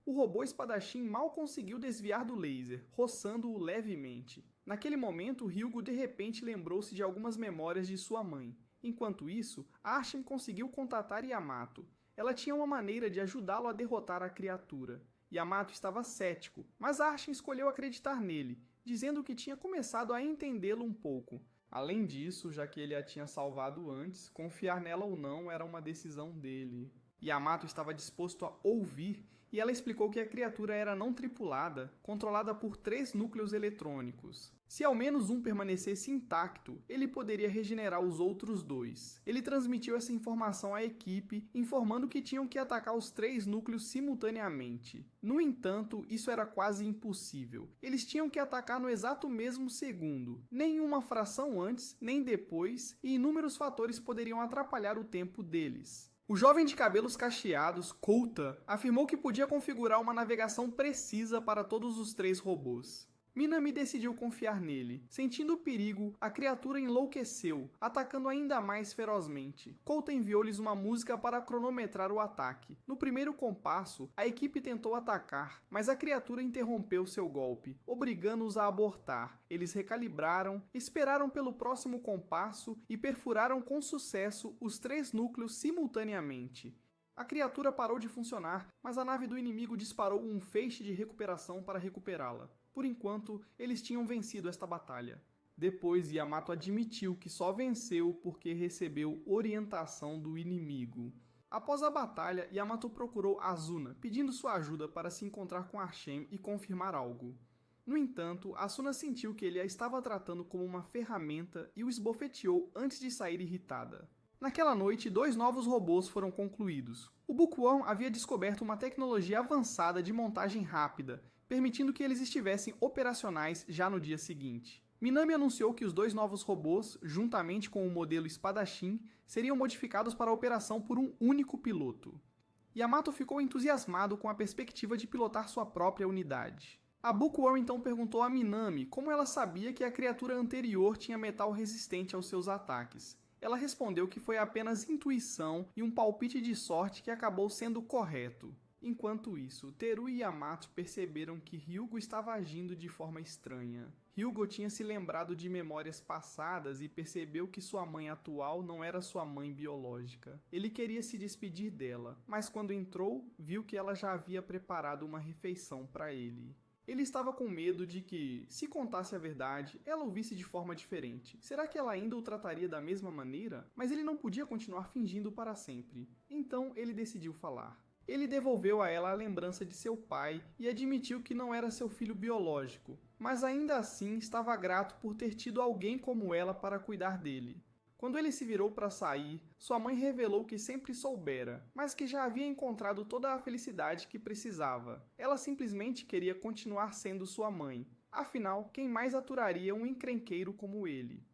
O robô espadachim mal conseguiu desviar do laser, roçando-o levemente. Naquele momento, Ryugo de repente lembrou-se de algumas memórias de sua mãe. Enquanto isso, Arshin conseguiu contatar Yamato. Ela tinha uma maneira de ajudá-lo a derrotar a criatura. Yamato estava cético, mas Arshin escolheu acreditar nele, dizendo que tinha começado a entendê-lo um pouco. Além disso, já que ele a tinha salvado antes, confiar nela ou não era uma decisão dele. Yamato estava disposto a ouvir, e ela explicou que a criatura era não tripulada, controlada por 3 núcleos eletrônicos. Se ao menos um permanecesse intacto, ele poderia regenerar os outros 2. Ele transmitiu essa informação à equipe, informando que tinham que atacar os 3 núcleos simultaneamente. No entanto, isso era quase impossível. Eles tinham que atacar no exato mesmo segundo, nem uma fração antes, nem depois, e inúmeros fatores poderiam atrapalhar o tempo deles. O jovem de cabelos cacheados, Kouta, afirmou que podia configurar uma navegação precisa para todos os 3 robôs. Minami decidiu confiar nele. Sentindo o perigo, a criatura enlouqueceu, atacando ainda mais ferozmente. Kouta enviou-lhes uma música para cronometrar o ataque. No primeiro compasso, a equipe tentou atacar, mas a criatura interrompeu seu golpe, obrigando-os a abortar. Eles recalibraram, esperaram pelo próximo compasso e perfuraram com sucesso os 3 núcleos simultaneamente. A criatura parou de funcionar, mas a nave do inimigo disparou um feixe de recuperação para recuperá-la. Por enquanto, eles tinham vencido esta batalha. Depois, Yamato admitiu que só venceu porque recebeu orientação do inimigo. Após a batalha, Yamato procurou Asuna, pedindo sua ajuda para se encontrar com Arshen e confirmar algo. No entanto, Asuna sentiu que ele a estava tratando como uma ferramenta e o esbofeteou antes de sair irritada. Naquela noite, 2 novos robôs foram concluídos. O Bookworm havia descoberto uma tecnologia avançada de montagem rápida, permitindo que eles estivessem operacionais já no dia seguinte. Minami anunciou que os 2 novos robôs, juntamente com o modelo espadachim, seriam modificados para a operação por um único piloto. Yamato ficou entusiasmado com a perspectiva de pilotar sua própria unidade. A Bookworm então perguntou a Minami como ela sabia que a criatura anterior tinha metal resistente aos seus ataques. Ela respondeu que foi apenas intuição e um palpite de sorte que acabou sendo correto. Enquanto isso, Teru e Yamato perceberam que Ryugo estava agindo de forma estranha. Ryugo tinha se lembrado de memórias passadas e percebeu que sua mãe atual não era sua mãe biológica. Ele queria se despedir dela, mas quando entrou, viu que ela já havia preparado uma refeição para ele. Ele estava com medo de que, se contasse a verdade, ela o visse de forma diferente. Será que ela ainda o trataria da mesma maneira? Mas ele não podia continuar fingindo para sempre. Então ele decidiu falar. Ele devolveu a ela a lembrança de seu pai e admitiu que não era seu filho biológico, mas ainda assim estava grato por ter tido alguém como ela para cuidar dele. Quando ele se virou para sair, sua mãe revelou que sempre soubera, mas que já havia encontrado toda a felicidade que precisava. Ela simplesmente queria continuar sendo sua mãe. Afinal, quem mais aturaria um encrenqueiro como ele?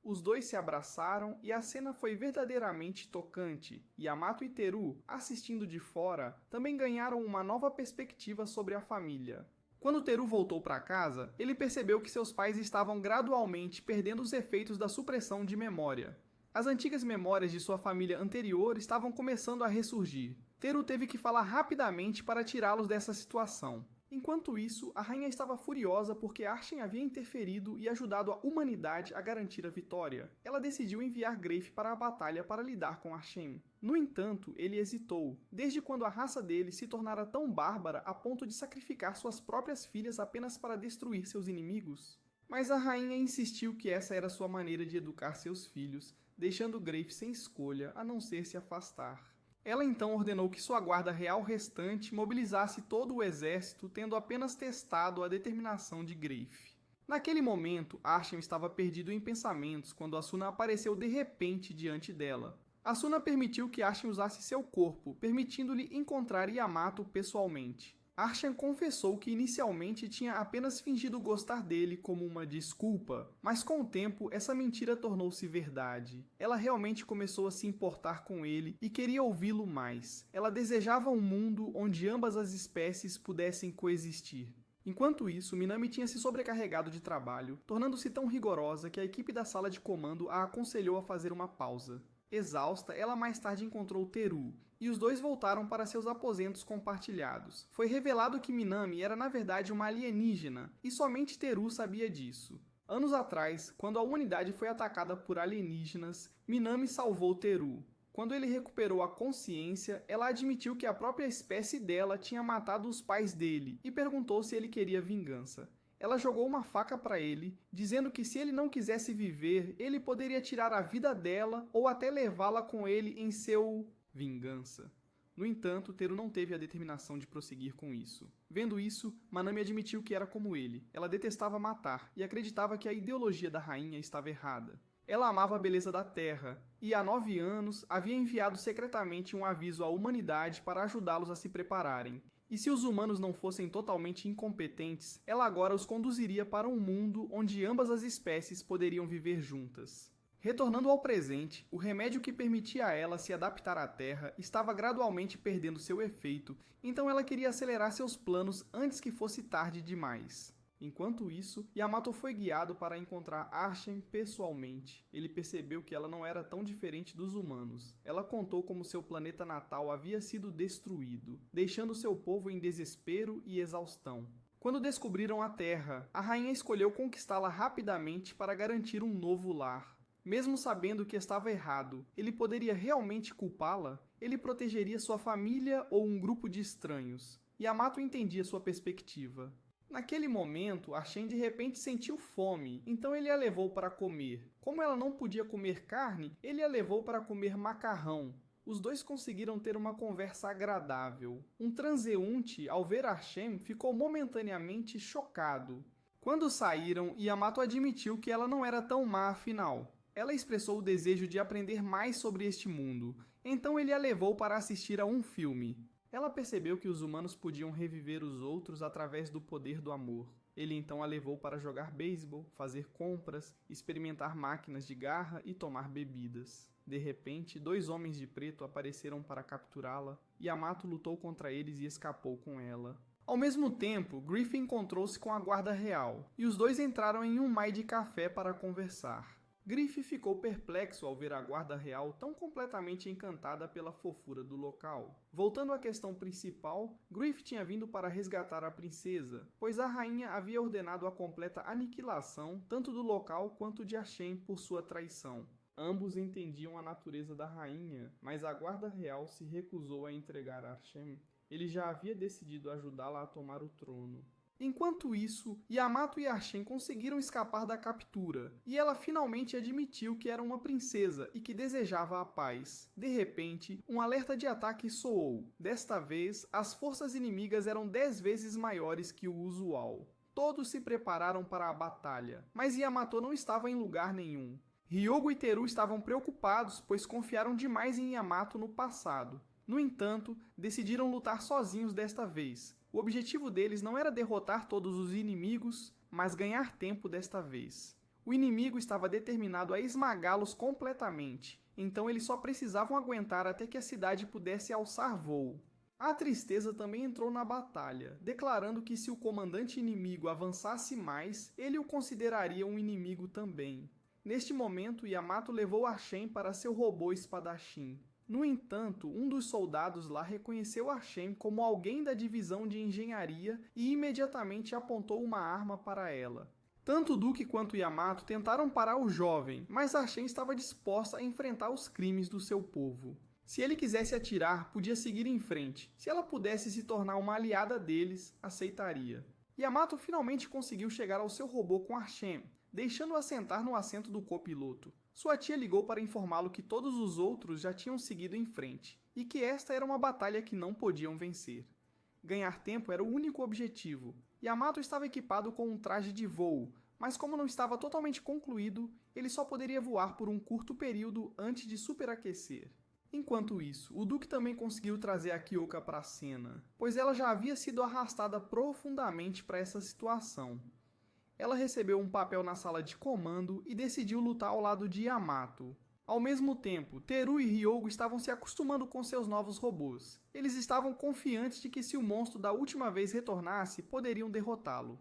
Os 2 se abraçaram e a cena foi verdadeiramente tocante. Yamato e Teru, assistindo de fora, também ganharam uma nova perspectiva sobre a família. Quando Teru voltou para casa, ele percebeu que seus pais estavam gradualmente perdendo os efeitos da supressão de memória. As antigas memórias de sua família anterior estavam começando a ressurgir. Teru teve que falar rapidamente para tirá-los dessa situação. Enquanto isso, a rainha estava furiosa porque Arshen havia interferido e ajudado a humanidade a garantir a vitória. Ela decidiu enviar Greif para a batalha para lidar com Arshen. No entanto, ele hesitou, desde quando a raça dele se tornara tão bárbara a ponto de sacrificar suas próprias filhas apenas para destruir seus inimigos. Mas a rainha insistiu que essa era sua maneira de educar seus filhos, deixando Greif sem escolha a não ser se afastar. Ela então ordenou que sua guarda real restante mobilizasse todo o exército, tendo apenas testado a determinação de Greif. Naquele momento, Arshen estava perdido em pensamentos quando Asuna apareceu de repente diante dela. Asuna permitiu que Arshen usasse seu corpo, permitindo-lhe encontrar Yamato pessoalmente. Arshen confessou que inicialmente tinha apenas fingido gostar dele como uma desculpa, mas com o tempo essa mentira tornou-se verdade. Ela realmente começou a se importar com ele e queria ouvi-lo mais. Ela desejava um mundo onde ambas as espécies pudessem coexistir. Enquanto isso, Minami tinha se sobrecarregado de trabalho, tornando-se tão rigorosa que a equipe da sala de comando a aconselhou a fazer uma pausa. Exausta, ela mais tarde encontrou Teru, e os dois voltaram para seus aposentos compartilhados. Foi revelado que Minami era na verdade uma alienígena, e somente Teru sabia disso. Anos atrás, quando a humanidade foi atacada por alienígenas, Minami salvou Teru. Quando ele recuperou a consciência, ela admitiu que a própria espécie dela tinha matado os pais dele, e perguntou se ele queria vingança. Ela jogou uma faca para ele, dizendo que se ele não quisesse viver, ele poderia tirar a vida dela ou até levá-la com ele em seu... vingança. No entanto, Teru não teve a determinação de prosseguir com isso. Vendo isso, Manami admitiu que era como ele. Ela detestava matar e acreditava que a ideologia da rainha estava errada. Ela amava a beleza da Terra e, há 9 anos, havia enviado secretamente um aviso à humanidade para ajudá-los a se prepararem. E se os humanos não fossem totalmente incompetentes, ela agora os conduziria para um mundo onde ambas as espécies poderiam viver juntas. Retornando ao presente, o remédio que permitia a ela se adaptar à Terra estava gradualmente perdendo seu efeito, então ela queria acelerar seus planos antes que fosse tarde demais. Enquanto isso, Yamato foi guiado para encontrar Arshen pessoalmente. Ele percebeu que ela não era tão diferente dos humanos. Ela contou como seu planeta natal havia sido destruído, deixando seu povo em desespero e exaustão. Quando descobriram a Terra, a rainha escolheu conquistá-la rapidamente para garantir um novo lar. Mesmo sabendo que estava errado, ele poderia realmente culpá-la? Ele protegeria sua família ou um grupo de estranhos? Yamato entendia sua perspectiva. Naquele momento, Arshen de repente sentiu fome, então ele a levou para comer. Como ela não podia comer carne, ele a levou para comer macarrão. Os dois conseguiram ter uma conversa agradável. Um transeunte, ao ver Arshen, ficou momentaneamente chocado. Quando saíram, Yamato admitiu que ela não era tão má afinal. Ela expressou o desejo de aprender mais sobre este mundo, então ele a levou para assistir a um filme. Ela percebeu que os humanos podiam reviver os outros através do poder do amor. Ele então a levou para jogar beisebol, fazer compras, experimentar máquinas de garra e tomar bebidas. De repente, 2 homens de preto apareceram para capturá-la, e Yamato lutou contra eles e escapou com ela. Ao mesmo tempo, Griffin encontrou-se com a guarda real, e os dois entraram em um mai de café para conversar. Griff ficou perplexo ao ver a guarda real tão completamente encantada pela fofura do local. Voltando à questão principal, Griff tinha vindo para resgatar a princesa, pois a rainha havia ordenado a completa aniquilação tanto do local quanto de Arshen por sua traição. Ambos entendiam a natureza da rainha, mas a guarda real se recusou a entregar Arshen. Ele já havia decidido ajudá-la a tomar o trono. Enquanto isso, Yamato e Arshen conseguiram escapar da captura, e ela finalmente admitiu que era uma princesa e que desejava a paz. De repente, um alerta de ataque soou. Desta vez, as forças inimigas eram 10 vezes maiores que o usual. Todos se prepararam para a batalha, mas Yamato não estava em lugar nenhum. Ryogo e Teru estavam preocupados, pois confiaram demais em Yamato no passado. No entanto, decidiram lutar sozinhos desta vez. O objetivo deles não era derrotar todos os inimigos, mas ganhar tempo desta vez. O inimigo estava determinado a esmagá-los completamente, então eles só precisavam aguentar até que a cidade pudesse alçar voo. A tristeza também entrou na batalha, declarando que se o comandante inimigo avançasse mais, ele o consideraria um inimigo também. Neste momento, Yamato levou Arshen para seu robô espadachim. No entanto, um dos soldados lá reconheceu Arshen como alguém da divisão de engenharia e imediatamente apontou uma arma para ela. Tanto Duke quanto Yamato tentaram parar o jovem, mas Arshen estava disposta a enfrentar os crimes do seu povo. Se ele quisesse atirar, podia seguir em frente. Se ela pudesse se tornar uma aliada deles, aceitaria. Yamato finalmente conseguiu chegar ao seu robô com Arshen, deixando-a sentar no assento do copiloto. Sua tia ligou para informá-lo que todos os outros já tinham seguido em frente, e que esta era uma batalha que não podiam vencer. Ganhar tempo era o único objetivo. Yamato estava equipado com um traje de voo, mas como não estava totalmente concluído, ele só poderia voar por um curto período antes de superaquecer. Enquanto isso, o Duke também conseguiu trazer a Kyoka para a cena, pois ela já havia sido arrastada profundamente para essa situação. Ela recebeu um papel na sala de comando e decidiu lutar ao lado de Yamato. Ao mesmo tempo, Teru e Ryogo estavam se acostumando com seus novos robôs. Eles estavam confiantes de que se o monstro da última vez retornasse, poderiam derrotá-lo.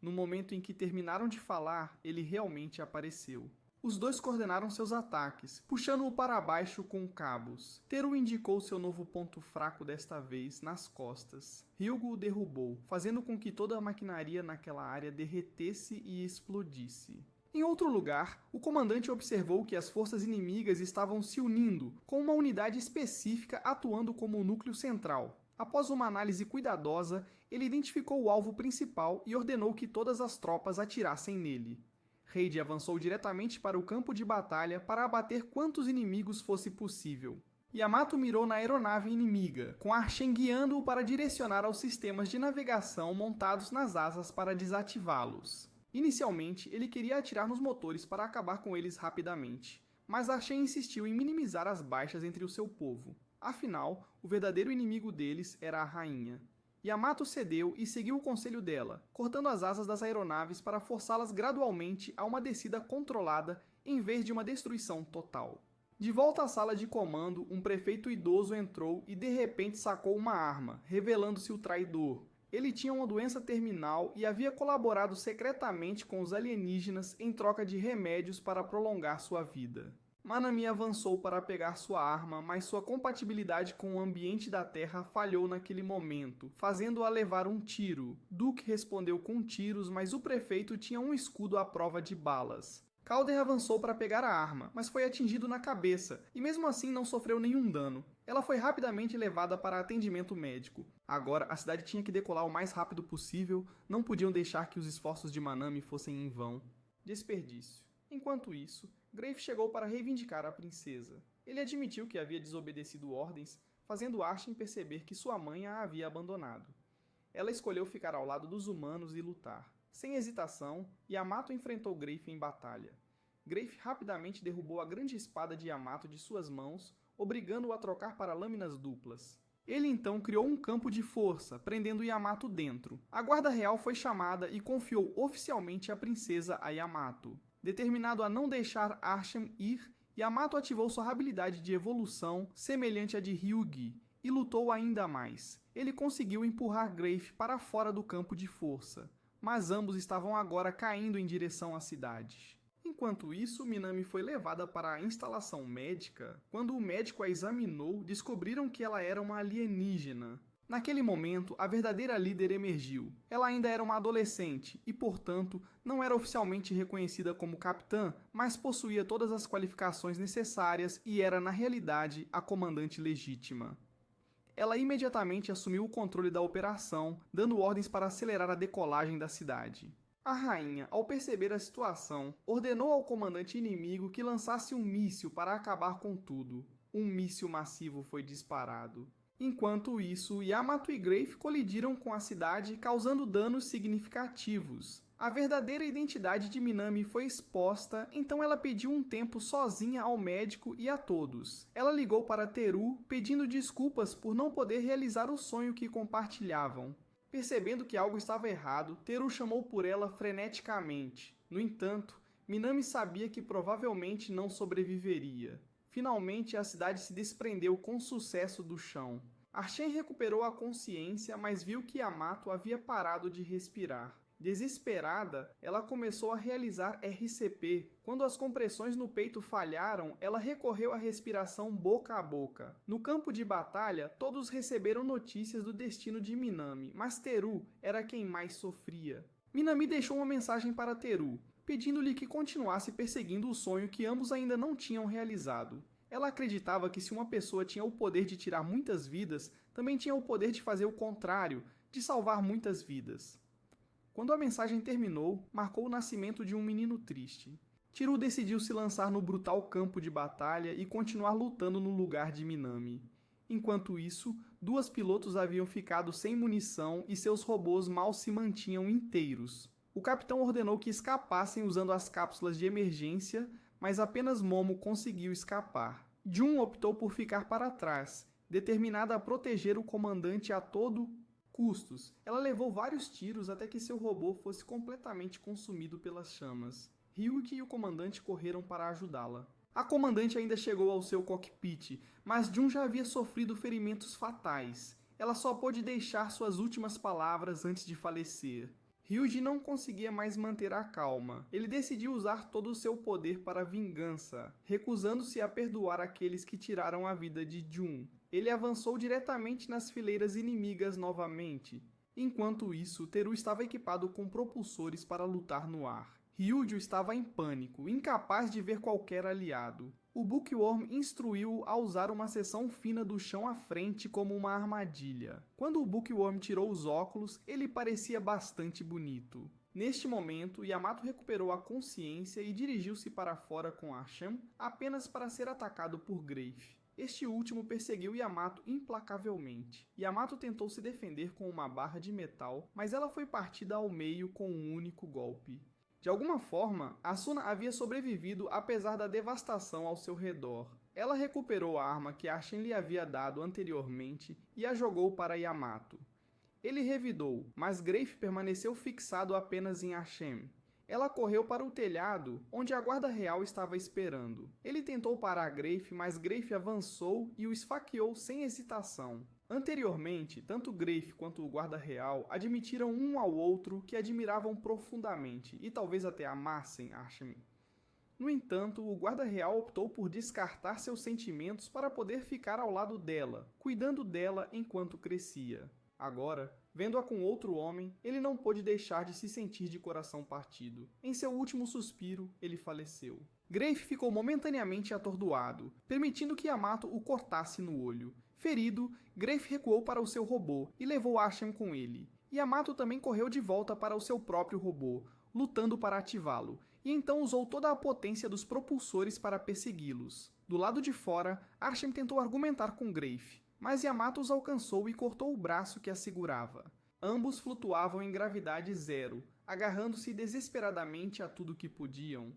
No momento em que terminaram de falar, ele realmente apareceu. Os dois coordenaram seus ataques, puxando-o para baixo com cabos. Teru indicou seu novo ponto fraco desta vez, nas costas. Ryugo o derrubou, fazendo com que toda a maquinaria naquela área derretesse e explodisse. Em outro lugar, o comandante observou que as forças inimigas estavam se unindo, com uma unidade específica atuando como o núcleo central. Após uma análise cuidadosa, ele identificou o alvo principal e ordenou que todas as tropas atirassem nele. Reid avançou diretamente para o campo de batalha para abater quantos inimigos fosse possível. Yamato mirou na aeronave inimiga, com Arshen guiando-o para direcionar aos sistemas de navegação montados nas asas para desativá-los. Inicialmente, ele queria atirar nos motores para acabar com eles rapidamente, mas Arshen insistiu em minimizar as baixas entre o seu povo. Afinal, o verdadeiro inimigo deles era a rainha. Yamato cedeu e seguiu o conselho dela, cortando as asas das aeronaves para forçá-las gradualmente a uma descida controlada em vez de uma destruição total. De volta à sala de comando, um prefeito idoso entrou e de repente sacou uma arma, revelando-se o traidor. Ele tinha uma doença terminal e havia colaborado secretamente com os alienígenas em troca de remédios para prolongar sua vida. Manami avançou para pegar sua arma, mas sua compatibilidade com o ambiente da Terra falhou naquele momento, fazendo-a levar um tiro. Duke respondeu com tiros, mas o prefeito tinha um escudo à prova de balas. Calder avançou para pegar a arma, mas foi atingido na cabeça, e mesmo assim não sofreu nenhum dano. Ela foi rapidamente levada para atendimento médico. Agora, a cidade tinha que decolar o mais rápido possível, não podiam deixar que os esforços de Manami fossem em vão. Desperdício. Enquanto isso, Greif chegou para reivindicar a princesa. Ele admitiu que havia desobedecido ordens, fazendo Arshen perceber que sua mãe a havia abandonado. Ela escolheu ficar ao lado dos humanos e lutar. Sem hesitação, Yamato enfrentou Greif em batalha. Greif rapidamente derrubou a grande espada de Yamato de suas mãos, obrigando-o a trocar para lâminas duplas. Ele então criou um campo de força, prendendo Yamato dentro. A guarda real foi chamada e confiou oficialmente a princesa a Yamato. Determinado a não deixar Arshen ir, Yamato ativou sua habilidade de evolução, semelhante à de Ryugi, e lutou ainda mais. Ele conseguiu empurrar Greif para fora do campo de força, mas ambos estavam agora caindo em direção à cidade. Enquanto isso, Minami foi levada para a instalação médica. Quando o médico a examinou, descobriram que ela era uma alienígena. Naquele momento, a verdadeira líder emergiu. Ela ainda era uma adolescente e, portanto, não era oficialmente reconhecida como capitã, mas possuía todas as qualificações necessárias e era, na realidade, a comandante legítima. Ela imediatamente assumiu o controle da operação, dando ordens para acelerar a decolagem da cidade. A rainha, ao perceber a situação, ordenou ao comandante inimigo que lançasse um míssil para acabar com tudo. Um míssil massivo foi disparado. Enquanto isso, Yamato e Greif colidiram com a cidade, causando danos significativos. A verdadeira identidade de Minami foi exposta, então ela pediu um tempo sozinha ao médico e a todos. Ela ligou para Teru, pedindo desculpas por não poder realizar o sonho que compartilhavam. Percebendo que algo estava errado, Teru chamou por ela freneticamente. No entanto, Minami sabia que provavelmente não sobreviveria. Finalmente, a cidade se desprendeu com sucesso do chão. Arshen recuperou a consciência, mas viu que Yamato havia parado de respirar. Desesperada, ela começou a realizar RCP. Quando as compressões no peito falharam, ela recorreu à respiração boca a boca. No campo de batalha, todos receberam notícias do destino de Minami, mas Teru era quem mais sofria. Minami deixou uma mensagem para Teru, pedindo-lhe que continuasse perseguindo o sonho que ambos ainda não tinham realizado. Ela acreditava que se uma pessoa tinha o poder de tirar muitas vidas, também tinha o poder de fazer o contrário, de salvar muitas vidas. Quando a mensagem terminou, marcou o nascimento de um menino triste. Teru decidiu se lançar no brutal campo de batalha e continuar lutando no lugar de Minami. Enquanto isso, 2 pilotos haviam ficado sem munição e seus robôs mal se mantinham inteiros. O capitão ordenou que escapassem usando as cápsulas de emergência, mas apenas Momo conseguiu escapar. Jun optou por ficar para trás, determinada a proteger o comandante a todo custos. Ela levou vários tiros até que seu robô fosse completamente consumido pelas chamas. Ryuki e o comandante correram para ajudá-la. A comandante ainda chegou ao seu cockpit, mas Jun já havia sofrido ferimentos fatais. Ela só pôde deixar suas últimas palavras antes de falecer. Ryuji não conseguia mais manter a calma. Ele decidiu usar todo o seu poder para a vingança, recusando-se a perdoar aqueles que tiraram a vida de Jun. Ele avançou diretamente nas fileiras inimigas novamente. Enquanto isso, Teru estava equipado com propulsores para lutar no ar. Ryuji estava em pânico, incapaz de ver qualquer aliado. O Bookworm instruiu-o a usar uma seção fina do chão à frente como uma armadilha. Quando o Bookworm tirou os óculos, ele parecia bastante bonito. Neste momento, Yamato recuperou a consciência e dirigiu-se para fora com Arshen apenas para ser atacado por Greif. Este último perseguiu Yamato implacavelmente. Yamato tentou se defender com uma barra de metal, mas ela foi partida ao meio com um único golpe. De alguma forma, Asuna havia sobrevivido apesar da devastação ao seu redor. Ela recuperou a arma que Arshen lhe havia dado anteriormente e a jogou para Yamato. Ele revidou, mas Greif permaneceu fixado apenas em Arshen. Ela correu para o telhado, onde a guarda real estava esperando. Ele tentou parar Greif, mas Greif avançou e o esfaqueou sem hesitação. Anteriormente, tanto Greif quanto o guarda real admitiram um ao outro que admiravam profundamente e talvez até amassem Arshen. No entanto, o guarda real optou por descartar seus sentimentos para poder ficar ao lado dela, cuidando dela enquanto crescia. Agora, vendo-a com outro homem, ele não pôde deixar de se sentir de coração partido. Em seu último suspiro, ele faleceu. Greif ficou momentaneamente atordoado, permitindo que Yamato o cortasse no olho. Ferido, Greif recuou para o seu robô e levou Arshen com ele. Yamato também correu de volta para o seu próprio robô, lutando para ativá-lo, e então usou toda a potência dos propulsores para persegui-los. Do lado de fora, Arshen tentou argumentar com Greif, mas Yamato os alcançou e cortou o braço que a segurava. Ambos flutuavam em gravidade zero, agarrando-se desesperadamente a tudo que podiam.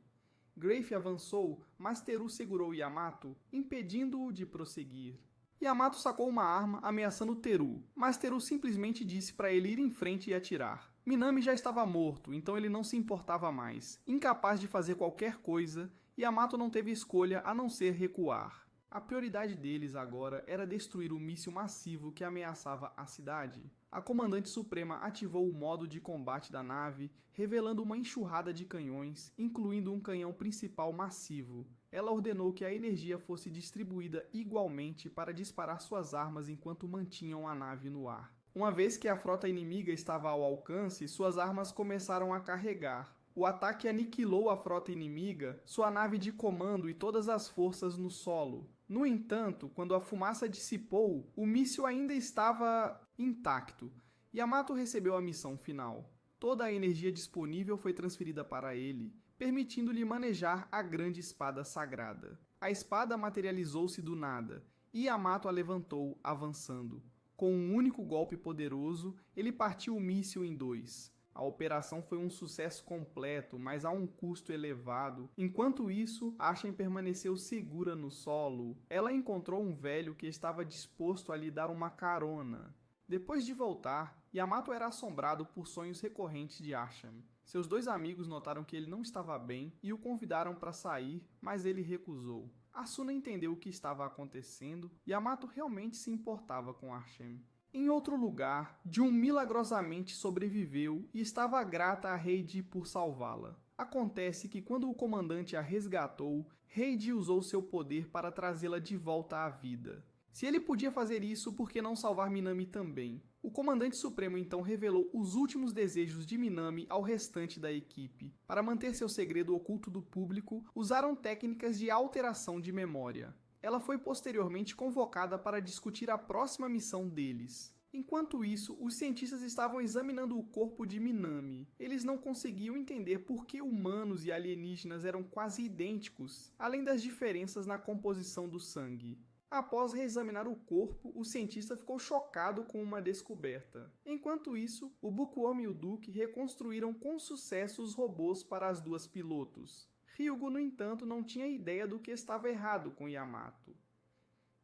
Greif avançou, mas Teru segurou Yamato, impedindo-o de prosseguir. Yamato sacou uma arma ameaçando Teru, mas Teru simplesmente disse para ele ir em frente e atirar. Minami já estava morto, então ele não se importava mais. Incapaz de fazer qualquer coisa, Yamato não teve escolha a não ser recuar. A prioridade deles agora era destruir o míssil massivo que ameaçava a cidade. A comandante suprema ativou o modo de combate da nave, revelando uma enxurrada de canhões, incluindo um canhão principal massivo. Ela ordenou que a energia fosse distribuída igualmente para disparar suas armas enquanto mantinham a nave no ar. Uma vez que a frota inimiga estava ao alcance, suas armas começaram a carregar. O ataque aniquilou a frota inimiga, sua nave de comando e todas as forças no solo. No entanto, quando a fumaça dissipou, o míssil ainda estava intacto. Yamato recebeu a missão final. Toda a energia disponível foi transferida para ele, permitindo-lhe manejar a grande espada sagrada. A espada materializou-se do nada, e Yamato a levantou, avançando. Com um único golpe poderoso, ele partiu o míssil em 2. A operação foi um sucesso completo, mas a um custo elevado. Enquanto isso, Arshen permaneceu segura no solo. Ela encontrou um velho que estava disposto a lhe dar uma carona. Depois de voltar, Yamato era assombrado por sonhos recorrentes de Arshen. Seus 2 amigos notaram que ele não estava bem e o convidaram para sair, mas ele recusou. Asuna entendeu o que estava acontecendo, e Yamato realmente se importava com Artem. Em outro lugar, Jun milagrosamente sobreviveu e estava grata a Heiji por salvá-la. Acontece que quando o comandante a resgatou, Heiji usou seu poder para trazê-la de volta à vida. Se ele podia fazer isso, por que não salvar Minami também? O comandante supremo então revelou os últimos desejos de Minami ao restante da equipe. Para manter seu segredo oculto do público, usaram técnicas de alteração de memória. Ela foi posteriormente convocada para discutir a próxima missão deles. Enquanto isso, os cientistas estavam examinando o corpo de Minami. Eles não conseguiam entender por que humanos e alienígenas eram quase idênticos, além das diferenças na composição do sangue. Após reexaminar o corpo, o cientista ficou chocado com uma descoberta. Enquanto isso, o Bookworm e o Duke reconstruíram com sucesso os robôs para as duas pilotos. Ryugo, no entanto, não tinha ideia do que estava errado com Yamato.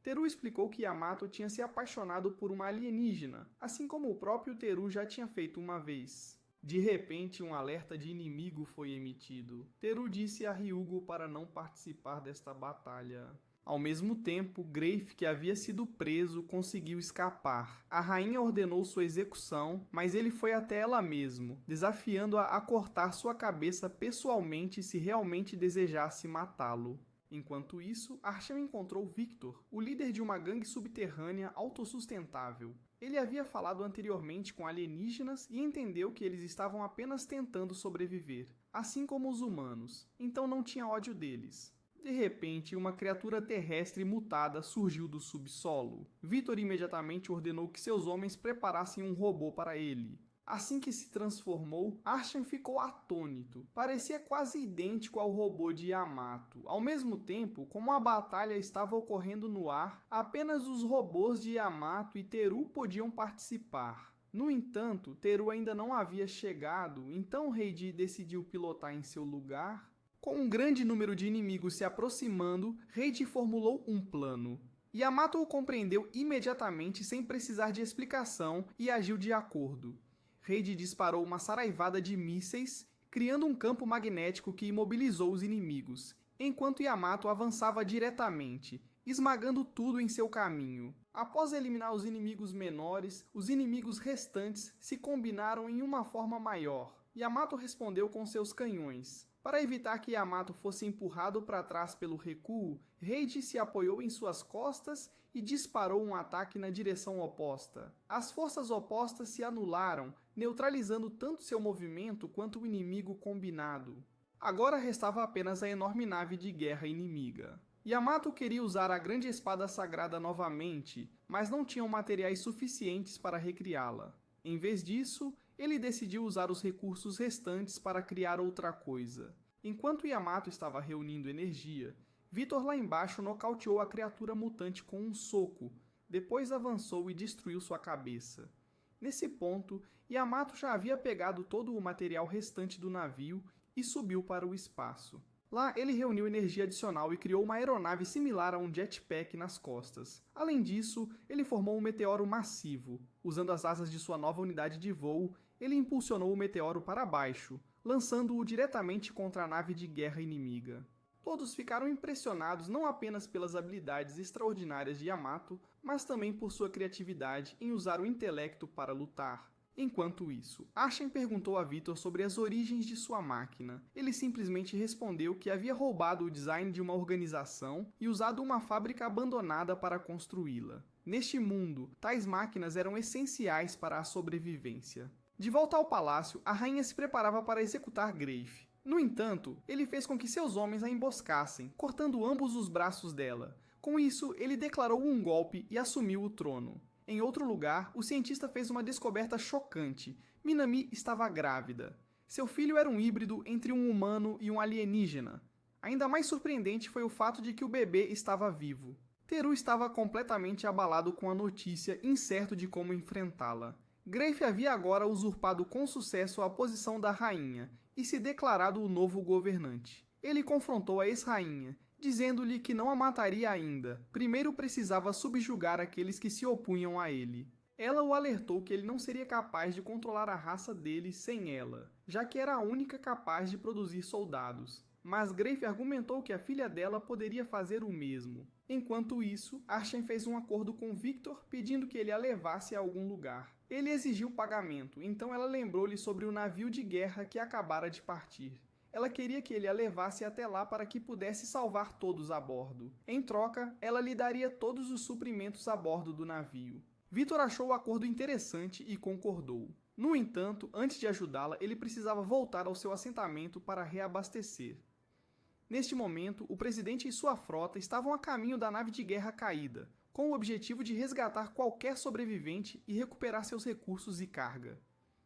Teru explicou que Yamato tinha se apaixonado por uma alienígena, assim como o próprio Teru já tinha feito uma vez. De repente, um alerta de inimigo foi emitido. Teru disse a Ryugo para não participar desta batalha. Ao mesmo tempo, Greif, que havia sido preso, conseguiu escapar. A rainha ordenou sua execução, mas ele foi até ela mesmo, desafiando-a a cortar sua cabeça pessoalmente se realmente desejasse matá-lo. Enquanto isso, Artyom encontrou Victor, o líder de uma gangue subterrânea autossustentável. Ele havia falado anteriormente com alienígenas e entendeu que eles estavam apenas tentando sobreviver, assim como os humanos, então não tinha ódio deles. De repente, uma criatura terrestre mutada surgiu do subsolo. Victor imediatamente ordenou que seus homens preparassem um robô para ele. Assim que se transformou, Artyom ficou atônito. Parecia quase idêntico ao robô de Yamato. Ao mesmo tempo, como a batalha estava ocorrendo no ar, apenas os robôs de Yamato e Teru podiam participar. No entanto, Teru ainda não havia chegado, então Heiji decidiu pilotar em seu lugar. Com um grande número de inimigos se aproximando, Heiji formulou um plano. Yamato o compreendeu imediatamente sem precisar de explicação e agiu de acordo. Heiji disparou uma saraivada de mísseis, criando um campo magnético que imobilizou os inimigos, enquanto Yamato avançava diretamente, esmagando tudo em seu caminho. Após eliminar os inimigos menores, os inimigos restantes se combinaram em uma forma maior. Yamato respondeu com seus canhões. Para evitar que Yamato fosse empurrado para trás pelo recuo, Heiji se apoiou em suas costas e disparou um ataque na direção oposta. As forças opostas se anularam, neutralizando tanto seu movimento quanto o inimigo combinado. Agora restava apenas a enorme nave de guerra inimiga. Yamato queria usar a grande espada sagrada novamente, mas não tinham materiais suficientes para recriá-la. Em vez disso, ele decidiu usar os recursos restantes para criar outra coisa. Enquanto Yamato estava reunindo energia, Victor lá embaixo nocauteou a criatura mutante com um soco, depois avançou e destruiu sua cabeça. Nesse ponto, Yamato já havia pegado todo o material restante do navio e subiu para o espaço. Lá, ele reuniu energia adicional e criou uma aeronave similar a um jetpack nas costas. Além disso, ele formou um meteoro massivo. Usando as asas de sua nova unidade de voo, ele impulsionou o meteoro para baixo, lançando-o diretamente contra a nave de guerra inimiga. Todos ficaram impressionados não apenas pelas habilidades extraordinárias de Yamato, mas também por sua criatividade em usar o intelecto para lutar. Enquanto isso, Artyom perguntou a Victor sobre as origens de sua máquina. Ele simplesmente respondeu que havia roubado o design de uma organização e usado uma fábrica abandonada para construí-la. Neste mundo, tais máquinas eram essenciais para a sobrevivência. De volta ao palácio, a rainha se preparava para executar Greif. No entanto, ele fez com que seus homens a emboscassem, cortando ambos os braços dela. Com isso, ele declarou um golpe e assumiu o trono. Em outro lugar, o cientista fez uma descoberta chocante. Minami estava grávida. Seu filho era um híbrido entre um humano e um alienígena. Ainda mais surpreendente foi o fato de que o bebê estava vivo. Teru estava completamente abalado com a notícia, incerto de como enfrentá-la. Greif havia agora usurpado com sucesso a posição da rainha e se declarado o novo governante. Ele confrontou a ex-rainha, dizendo-lhe que não a mataria ainda. Primeiro precisava subjugar aqueles que se opunham a ele. Ela o alertou que ele não seria capaz de controlar a raça dele sem ela, já que era a única capaz de produzir soldados. mas Grafe argumentou que a filha dela poderia fazer o mesmo. Enquanto isso, Arshan fez um acordo com Victor pedindo que ele a levasse a algum lugar. Ele exigiu pagamento, então ela lembrou-lhe sobre o navio de guerra que acabara de partir. Ela queria que ele a levasse até lá para que pudesse salvar todos a bordo. Em troca, ela lhe daria todos os suprimentos a bordo do navio. Victor achou o acordo interessante e concordou. No entanto, antes de ajudá-la, ele precisava voltar ao seu assentamento para reabastecer. Neste momento, o presidente e sua frota estavam a caminho da nave de guerra caída, com o objetivo de resgatar qualquer sobrevivente e recuperar seus recursos e carga.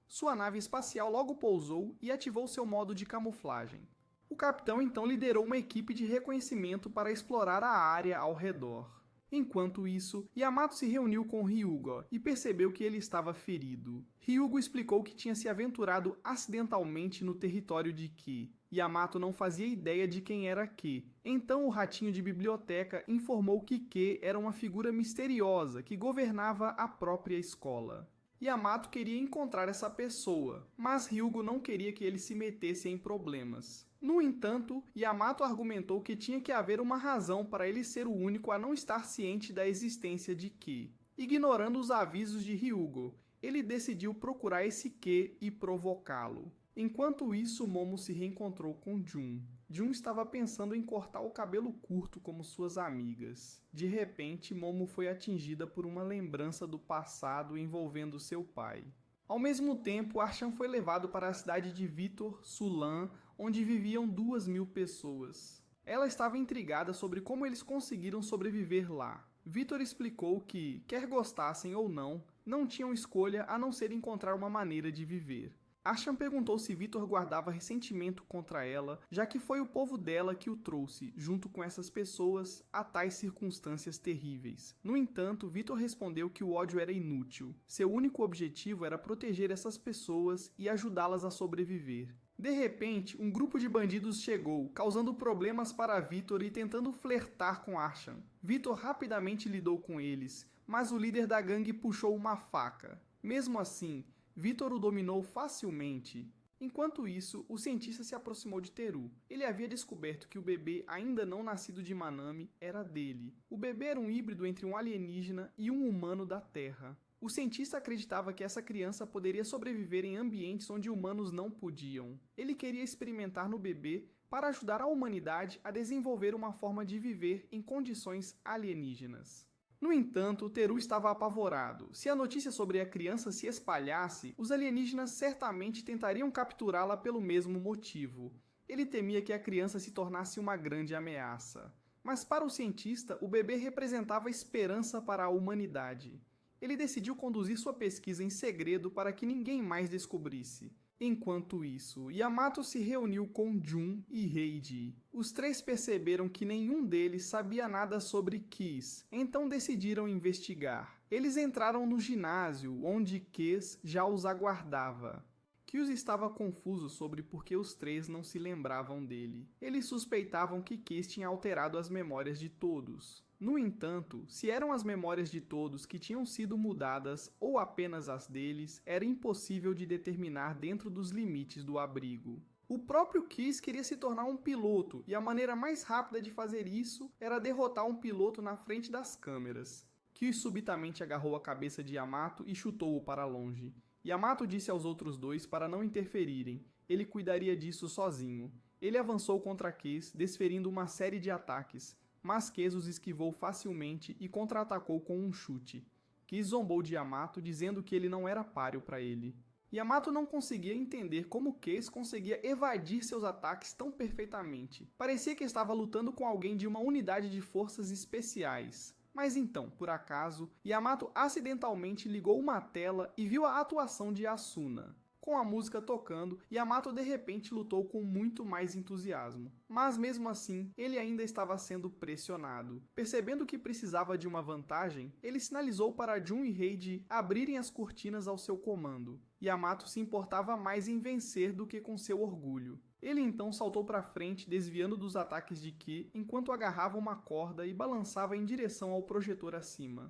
Sua nave espacial logo pousou e ativou seu modo de camuflagem. O capitão então liderou uma equipe de reconhecimento para explorar a área ao redor. Enquanto isso, Yamato se reuniu com Ryugo e percebeu que ele estava ferido. Ryugo explicou que tinha se aventurado acidentalmente no território de Ki. Yamato não fazia ideia de quem era Ki. Então o ratinho de biblioteca informou que Ki era uma figura misteriosa que governava a própria escola. Yamato queria encontrar essa pessoa, mas Ryugo não queria que ele se metesse em problemas. No entanto, Yamato argumentou que tinha que haver uma razão para ele ser o único a não estar ciente da existência de Ki. Ignorando os avisos de Ryugo, ele decidiu procurar esse Ki e provocá-lo. Enquanto isso, Momo se reencontrou com Jun. Jun estava pensando em cortar o cabelo curto como suas amigas. De repente, Momo foi atingida por uma lembrança do passado envolvendo seu pai. Ao mesmo tempo, Arshan foi levado para a cidade de Vitor, Sulan, onde viviam 2.000 pessoas. Ela estava intrigada sobre como eles conseguiram sobreviver lá. Vitor explicou que, quer gostassem ou não tinham escolha a não ser encontrar uma maneira de viver. Arshan perguntou se Vitor guardava ressentimento contra ela, já que foi o povo dela que o trouxe, junto com essas pessoas, a tais circunstâncias terríveis. No entanto, Vitor respondeu que o ódio era inútil. Seu único objetivo era proteger essas pessoas e ajudá-las a sobreviver. De repente, um grupo de bandidos chegou, causando problemas para Vitor e tentando flertar com Arshan. Vitor rapidamente lidou com eles, mas o líder da gangue puxou uma faca. Mesmo assim, Vitor o dominou facilmente. Enquanto isso, o cientista se aproximou de Teru. Ele havia descoberto que o bebê ainda não nascido de Manami era dele. O bebê era um híbrido entre um alienígena e um humano da Terra. O cientista acreditava que essa criança poderia sobreviver em ambientes onde humanos não podiam. Ele queria experimentar no bebê para ajudar a humanidade a desenvolver uma forma de viver em condições alienígenas. No entanto, Teru estava apavorado. Se a notícia sobre a criança se espalhasse, os alienígenas certamente tentariam capturá-la pelo mesmo motivo. Ele temia que a criança se tornasse uma grande ameaça. Mas para o cientista, o bebê representava esperança para a humanidade. Ele decidiu conduzir sua pesquisa em segredo para que ninguém mais descobrisse. Enquanto isso, Yamato se reuniu com Jun e Heiji. Os três perceberam que nenhum deles sabia nada sobre Kiss, então decidiram investigar. Eles entraram no ginásio, onde Kiss já os aguardava. Kiss estava confuso sobre por que os três não se lembravam dele. Eles suspeitavam que Kiss tinha alterado as memórias de todos. No entanto, se eram as memórias de todos que tinham sido mudadas ou apenas as deles, era impossível de determinar dentro dos limites do abrigo. O próprio Kiss queria se tornar um piloto, e a maneira mais rápida de fazer isso era derrotar um piloto na frente das câmeras. Kiss subitamente agarrou a cabeça de Yamato e chutou-o para longe. Yamato disse aos outros dois para não interferirem, ele cuidaria disso sozinho. Ele avançou contra Kiss, desferindo uma série de ataques, mas Kiss os esquivou facilmente e contra-atacou com um chute. Kiss zombou de Yamato, dizendo que ele não era páreo para ele. Yamato não conseguia entender como Kiss conseguia evadir seus ataques tão perfeitamente. Parecia que estava lutando com alguém de uma unidade de forças especiais. Mas então, por acaso, Yamato acidentalmente ligou uma tela e viu a atuação de Asuna. Com a música tocando, Yamato de repente lutou com muito mais entusiasmo. Mas mesmo assim, ele ainda estava sendo pressionado. Percebendo que precisava de uma vantagem, ele sinalizou para Jun e Heiji abrirem as cortinas ao seu comando. Yamato se importava mais em vencer do que com seu orgulho. Ele então saltou para frente, desviando dos ataques de Ki, enquanto agarrava uma corda e balançava em direção ao projetor acima.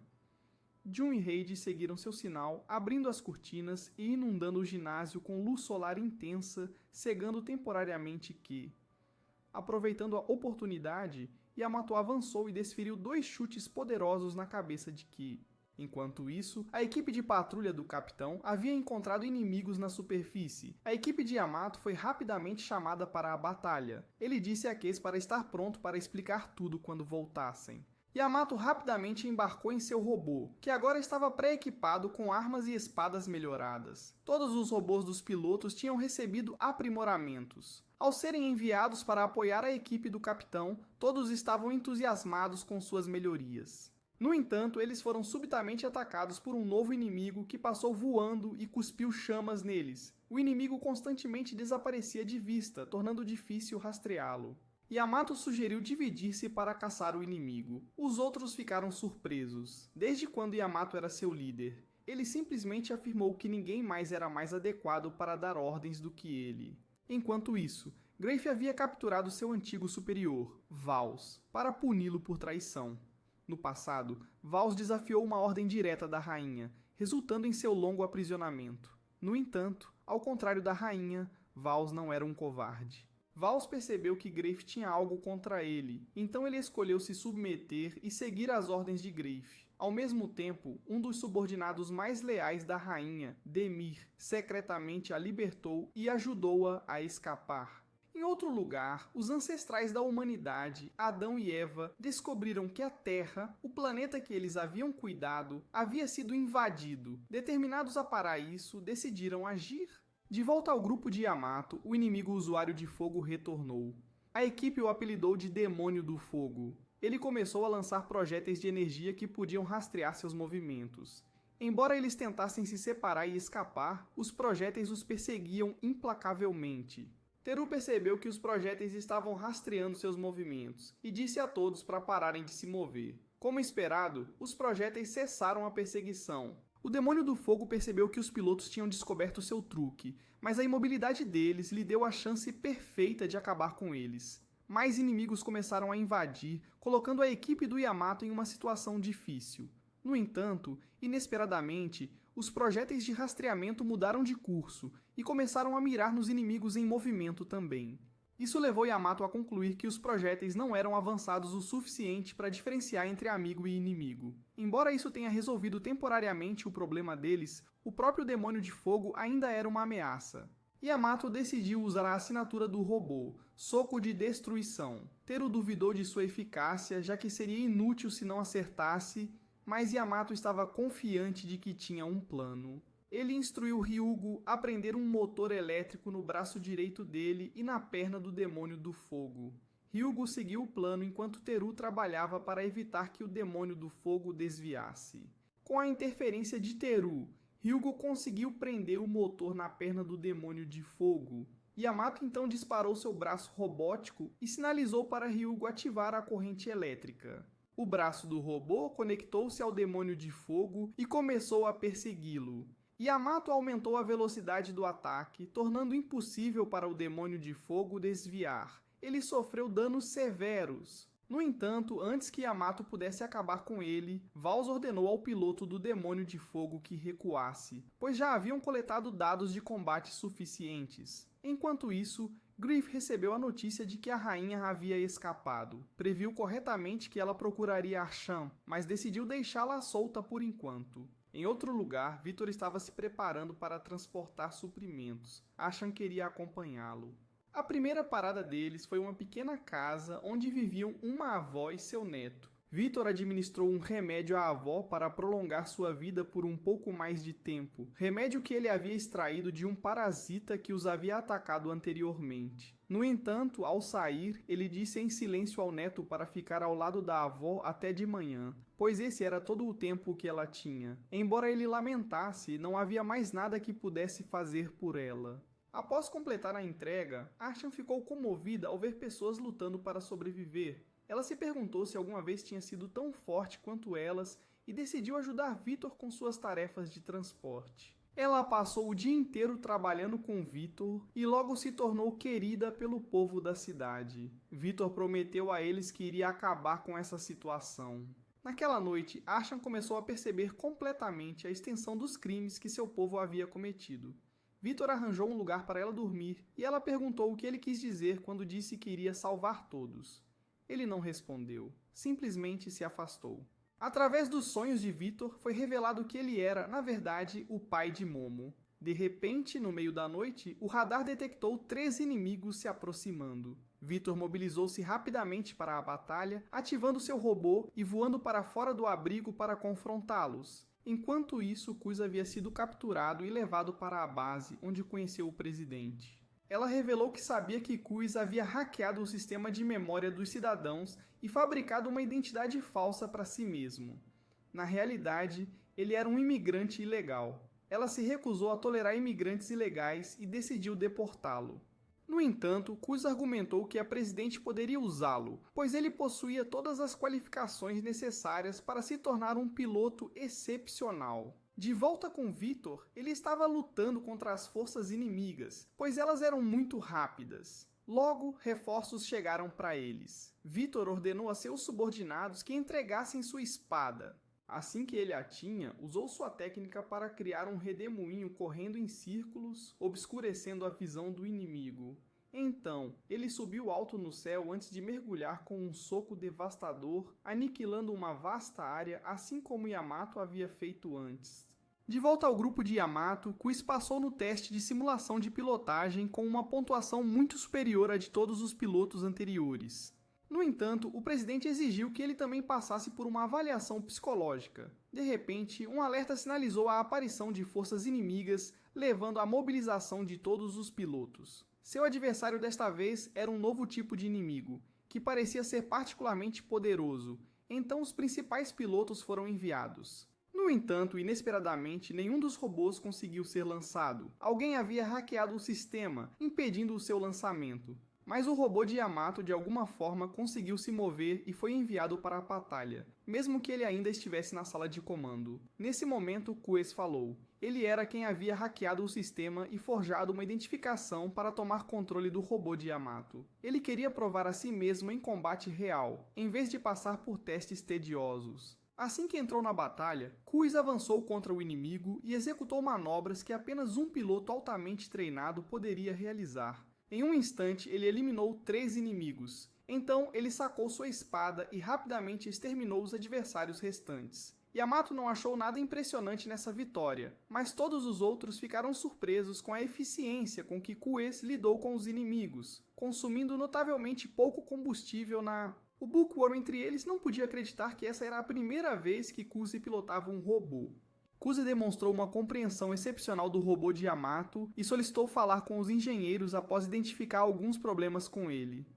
Jun e Heiji seguiram seu sinal, abrindo as cortinas e inundando o ginásio com luz solar intensa, cegando temporariamente Ki. Aproveitando a oportunidade, Yamato avançou e desferiu 2 chutes poderosos na cabeça de Ki. Enquanto isso, a equipe de patrulha do capitão havia encontrado inimigos na superfície. A equipe de Yamato foi rapidamente chamada para a batalha. Ele disse a Case para estar pronto para explicar tudo quando voltassem. Yamato rapidamente embarcou em seu robô, que agora estava pré-equipado com armas e espadas melhoradas. Todos os robôs dos pilotos tinham recebido aprimoramentos. Ao serem enviados para apoiar a equipe do capitão, todos estavam entusiasmados com suas melhorias. No entanto, eles foram subitamente atacados por um novo inimigo que passou voando e cuspiu chamas neles. O inimigo constantemente desaparecia de vista, tornando difícil rastreá-lo. Yamato sugeriu dividir-se para caçar o inimigo. Os outros ficaram surpresos. Desde quando Yamato era seu líder? Ele simplesmente afirmou que ninguém mais era mais adequado para dar ordens do que ele. Enquanto isso, Greif havia capturado seu antigo superior, Vals, para puni-lo por traição. No passado, Vals desafiou uma ordem direta da rainha, resultando em seu longo aprisionamento. No entanto, ao contrário da rainha, Vals não era um covarde. Vals percebeu que Greif tinha algo contra ele, então ele escolheu se submeter e seguir as ordens de Greif. Ao mesmo tempo, um dos subordinados mais leais da rainha, Demir, secretamente a libertou e ajudou-a a escapar. Em outro lugar, os ancestrais da humanidade, Adão e Eva, descobriram que a Terra, o planeta que eles haviam cuidado, havia sido invadido. Determinados a parar isso, decidiram agir. De volta ao grupo de Yamato, o inimigo usuário de fogo retornou. A equipe o apelidou de Demônio do Fogo. Ele começou a lançar projéteis de energia que podiam rastrear seus movimentos. Embora eles tentassem se separar e escapar, os projéteis os perseguiam implacavelmente. Teru percebeu que os projéteis estavam rastreando seus movimentos e disse a todos para pararem de se mover. Como esperado, os projéteis cessaram a perseguição. O Demônio do Fogo percebeu que os pilotos tinham descoberto seu truque, mas a imobilidade deles lhe deu a chance perfeita de acabar com eles. Mais inimigos começaram a invadir, colocando a equipe do Yamato em uma situação difícil. No entanto, inesperadamente, os projéteis de rastreamento mudaram de curso e começaram a mirar nos inimigos em movimento também. Isso levou Yamato a concluir que os projéteis não eram avançados o suficiente para diferenciar entre amigo e inimigo. Embora isso tenha resolvido temporariamente o problema deles, o próprio Demônio de Fogo ainda era uma ameaça. Yamato decidiu usar a assinatura do robô, Soco de Destruição. Teru duvidou de sua eficácia, já que seria inútil se não acertasse, mas Yamato estava confiante de que tinha um plano. Ele instruiu Ryugo a prender um motor elétrico no braço direito dele e na perna do Demônio do Fogo. Ryugo seguiu o plano enquanto Teru trabalhava para evitar que o Demônio do Fogo desviasse. Com a interferência de Teru, Ryugo conseguiu prender o motor na perna do Demônio de Fogo. Yamato então disparou seu braço robótico e sinalizou para Ryugo ativar a corrente elétrica. O braço do robô conectou-se ao Demônio de Fogo e começou a persegui-lo. Yamato aumentou a velocidade do ataque, tornando impossível para o Demônio de Fogo desviar. Ele sofreu danos severos. No entanto, antes que Yamato pudesse acabar com ele, Vals ordenou ao piloto do Demônio de Fogo que recuasse, pois já haviam coletado dados de combate suficientes. Enquanto isso, Greif recebeu a notícia de que a rainha havia escapado. Previu corretamente que ela procuraria Archan, mas decidiu deixá-la solta por enquanto. Em outro lugar, Vitor estava se preparando para transportar suprimentos. Archan queria acompanhá-lo. A primeira parada deles foi uma pequena casa onde viviam uma avó e seu neto. Vitor administrou um remédio à avó para prolongar sua vida por um pouco mais de tempo, remédio que ele havia extraído de um parasita que os havia atacado anteriormente. No entanto, ao sair, ele disse em silêncio ao neto para ficar ao lado da avó até de manhã, pois esse era todo o tempo que ela tinha. Embora ele lamentasse, não havia mais nada que pudesse fazer por ela. Após completar a entrega, Archan ficou comovida ao ver pessoas lutando para sobreviver. Ela se perguntou se alguma vez tinha sido tão forte quanto elas e decidiu ajudar Vitor com suas tarefas de transporte. Ela passou o dia inteiro trabalhando com Vitor e logo se tornou querida pelo povo da cidade. Vitor prometeu a eles que iria acabar com essa situação. Naquela noite, Archan começou a perceber completamente a extensão dos crimes que seu povo havia cometido. Vitor arranjou um lugar para ela dormir e ela perguntou o que ele quis dizer quando disse que iria salvar todos. Ele não respondeu, simplesmente se afastou. Através dos sonhos de Vitor, foi revelado que ele era, na verdade, o pai de Momo. De repente, no meio da noite, o radar detectou 3 inimigos se aproximando. Vitor mobilizou-se rapidamente para a batalha, ativando seu robô e voando para fora do abrigo para confrontá-los. Enquanto isso, Kuz havia sido capturado e levado para a base, onde conheceu o presidente. Ela revelou que sabia que Kuz havia hackeado o sistema de memória dos cidadãos e fabricado uma identidade falsa para si mesmo. Na realidade, ele era um imigrante ilegal. Ela se recusou a tolerar imigrantes ilegais e decidiu deportá-lo. No entanto, Kuz argumentou que a presidente poderia usá-lo, pois ele possuía todas as qualificações necessárias para se tornar um piloto excepcional. De volta com Vitor, ele estava lutando contra as forças inimigas, pois elas eram muito rápidas. Logo, reforços chegaram para eles. Vitor ordenou a seus subordinados que entregassem sua espada. Assim que ele a tinha, usou sua técnica para criar um redemoinho correndo em círculos, obscurecendo a visão do inimigo. Então, ele subiu alto no céu antes de mergulhar com um soco devastador, aniquilando uma vasta área, assim como Yamato havia feito antes. De volta ao grupo de Yamato, Kuz passou no teste de simulação de pilotagem com uma pontuação muito superior à de todos os pilotos anteriores. No entanto, o presidente exigiu que ele também passasse por uma avaliação psicológica. De repente, um alerta sinalizou a aparição de forças inimigas, levando à mobilização de todos os pilotos. Seu adversário desta vez era um novo tipo de inimigo, que parecia ser particularmente poderoso, então os principais pilotos foram enviados. No entanto, inesperadamente, nenhum dos robôs conseguiu ser lançado. Alguém havia hackeado o sistema, impedindo o seu lançamento. Mas o robô de Yamato de alguma forma conseguiu se mover e foi enviado para a batalha, mesmo que ele ainda estivesse na sala de comando. Nesse momento, Kuz falou. Ele era quem havia hackeado o sistema e forjado uma identificação para tomar controle do robô de Yamato. Ele queria provar a si mesmo em combate real, em vez de passar por testes tediosos. Assim que entrou na batalha, Kuz avançou contra o inimigo e executou manobras que apenas um piloto altamente treinado poderia realizar. Em um instante, ele eliminou 3 inimigos. Então, ele sacou sua espada e rapidamente exterminou os adversários restantes. Yamato não achou nada impressionante nessa vitória, mas todos os outros ficaram surpresos com a eficiência com que Kuz lidou com os inimigos, consumindo notavelmente pouco combustível na... O Bookworm entre eles não podia acreditar que essa era a primeira vez que Kuz pilotava um robô. Kuz demonstrou uma compreensão excepcional do robô de Yamato e solicitou falar com os engenheiros após identificar alguns problemas com ele.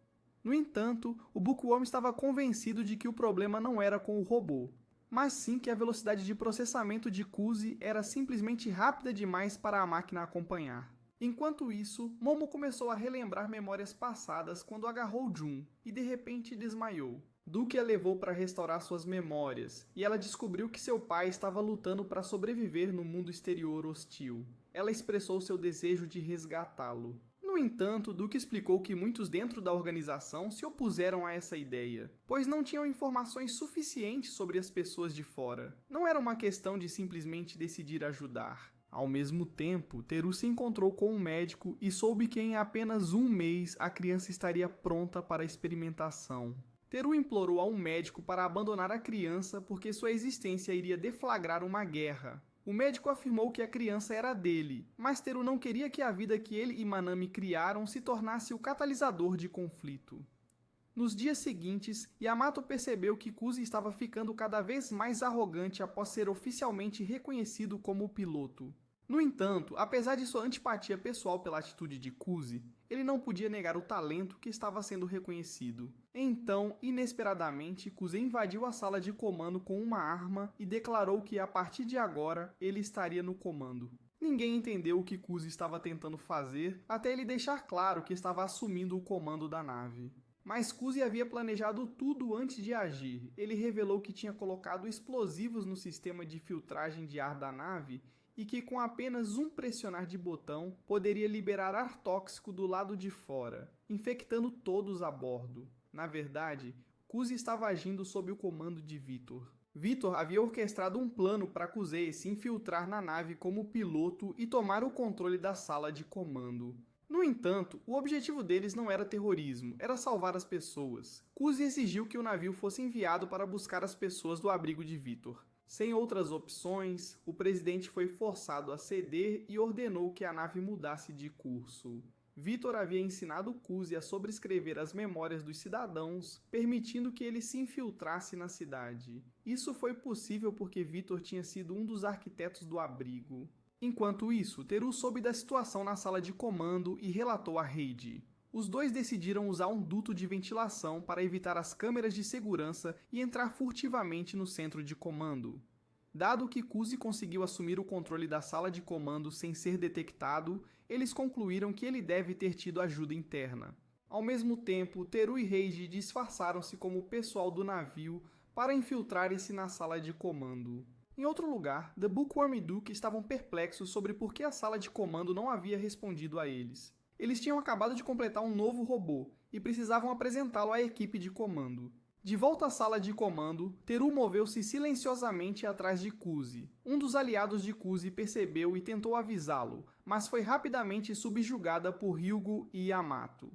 No entanto, o Bookworm estava convencido de que o problema não era com o robô, mas sim que a velocidade de processamento de Kuz era simplesmente rápida demais para a máquina acompanhar. Enquanto isso, Momo começou a relembrar memórias passadas quando agarrou Jun e de repente desmaiou. Duke a levou para restaurar suas memórias, e ela descobriu que seu pai estava lutando para sobreviver no mundo exterior hostil. Ela expressou seu desejo de resgatá-lo. No entanto, Duke explicou que muitos dentro da organização se opuseram a essa ideia, pois não tinham informações suficientes sobre as pessoas de fora. Não era uma questão de simplesmente decidir ajudar. Ao mesmo tempo, Teru se encontrou com um médico e soube que em apenas um mês a criança estaria pronta para a experimentação. Teru implorou a um médico para abandonar a criança porque sua existência iria deflagrar uma guerra. O médico afirmou que a criança era dele, mas Teru não queria que a vida que ele e Manami criaram se tornasse o catalisador de conflito. Nos dias seguintes, Yamato percebeu que Kuz estava ficando cada vez mais arrogante após ser oficialmente reconhecido como piloto. No entanto, apesar de sua antipatia pessoal pela atitude de Kuz, ele não podia negar o talento que estava sendo reconhecido. Então, inesperadamente, Kuz invadiu a sala de comando com uma arma e declarou que a partir de agora ele estaria no comando. Ninguém entendeu o que Kuz estava tentando fazer, até ele deixar claro que estava assumindo o comando da nave. Mas Kuz havia planejado tudo antes de agir. Ele revelou que tinha colocado explosivos no sistema de filtragem de ar da nave e que com apenas um pressionar de botão poderia liberar ar tóxico do lado de fora, infectando todos a bordo. Na verdade, Kuz estava agindo sob o comando de Vitor. Victor havia orquestrado um plano para Kuzey se infiltrar na nave como piloto e tomar o controle da sala de comando. No entanto, o objetivo deles não era terrorismo, era salvar as pessoas. Kuzey exigiu que o navio fosse enviado para buscar as pessoas do abrigo de Victor. Sem outras opções, o presidente foi forçado a ceder e ordenou que a nave mudasse de curso. Victor havia ensinado Kuzey a sobrescrever as memórias dos cidadãos, permitindo que ele se infiltrasse na cidade. Isso foi possível porque Victor tinha sido um dos arquitetos do abrigo. Enquanto isso, Teru soube da situação na sala de comando e relatou a Heidi. Os dois decidiram usar um duto de ventilação para evitar as câmeras de segurança e entrar furtivamente no centro de comando. Dado que Kuzey conseguiu assumir o controle da sala de comando sem ser detectado, eles concluíram que ele deve ter tido ajuda interna. Ao mesmo tempo, Teru e Heiji disfarçaram-se como o pessoal do navio para infiltrarem-se na sala de comando. Em outro lugar, The Bookworm e Duke estavam perplexos sobre por que a sala de comando não havia respondido a eles. Eles tinham acabado de completar um novo robô e precisavam apresentá-lo à equipe de comando. De volta à sala de comando, Teru moveu-se silenciosamente atrás de Kuzey. Um dos aliados de Kuzey percebeu e tentou avisá-lo, mas foi rapidamente subjugada por Ryugo e Yamato.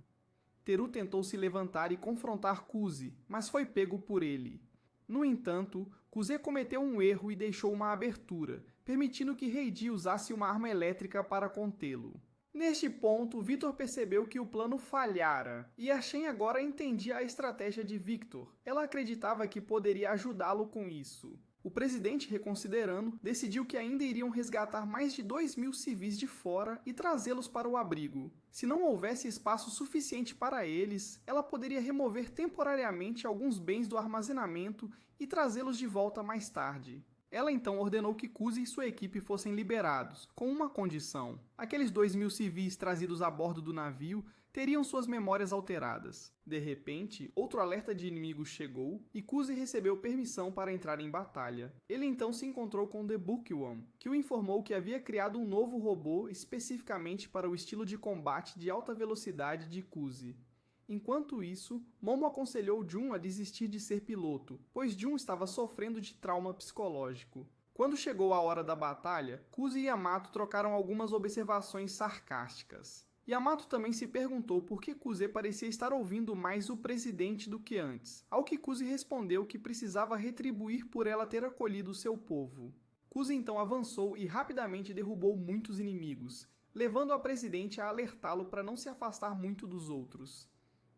Teru tentou se levantar e confrontar Kuzey, mas foi pego por ele. No entanto, Kuzey cometeu um erro e deixou uma abertura, permitindo que Heidi usasse uma arma elétrica para contê-lo. Neste ponto, Victor percebeu que o plano falhara, e a Shen agora entendia a estratégia de Victor. Ela acreditava que poderia ajudá-lo com isso. O presidente, reconsiderando, decidiu que ainda iriam resgatar mais de 2.000 civis de fora e trazê-los para o abrigo. Se não houvesse espaço suficiente para eles, ela poderia remover temporariamente alguns bens do armazenamento e trazê-los de volta mais tarde. Ela então ordenou que Kuzey e sua equipe fossem liberados, com uma condição. Aqueles 2.000 civis trazidos a bordo do navio teriam suas memórias alteradas. De repente, outro alerta de inimigos chegou e Kuzey recebeu permissão para entrar em batalha. Ele então se encontrou com The Bookworm, que o informou que havia criado um novo robô especificamente para o estilo de combate de alta velocidade de Kuzey. Enquanto isso, Momo aconselhou Jun a desistir de ser piloto, pois Jun estava sofrendo de trauma psicológico. Quando chegou a hora da batalha, Kuzey e Yamato trocaram algumas observações sarcásticas. Yamato também se perguntou por que Kuzey parecia estar ouvindo mais o presidente do que antes, ao que Kuzey respondeu que precisava retribuir por ela ter acolhido seu povo. Kuzey então avançou e rapidamente derrubou muitos inimigos, levando a presidente a alertá-lo para não se afastar muito dos outros.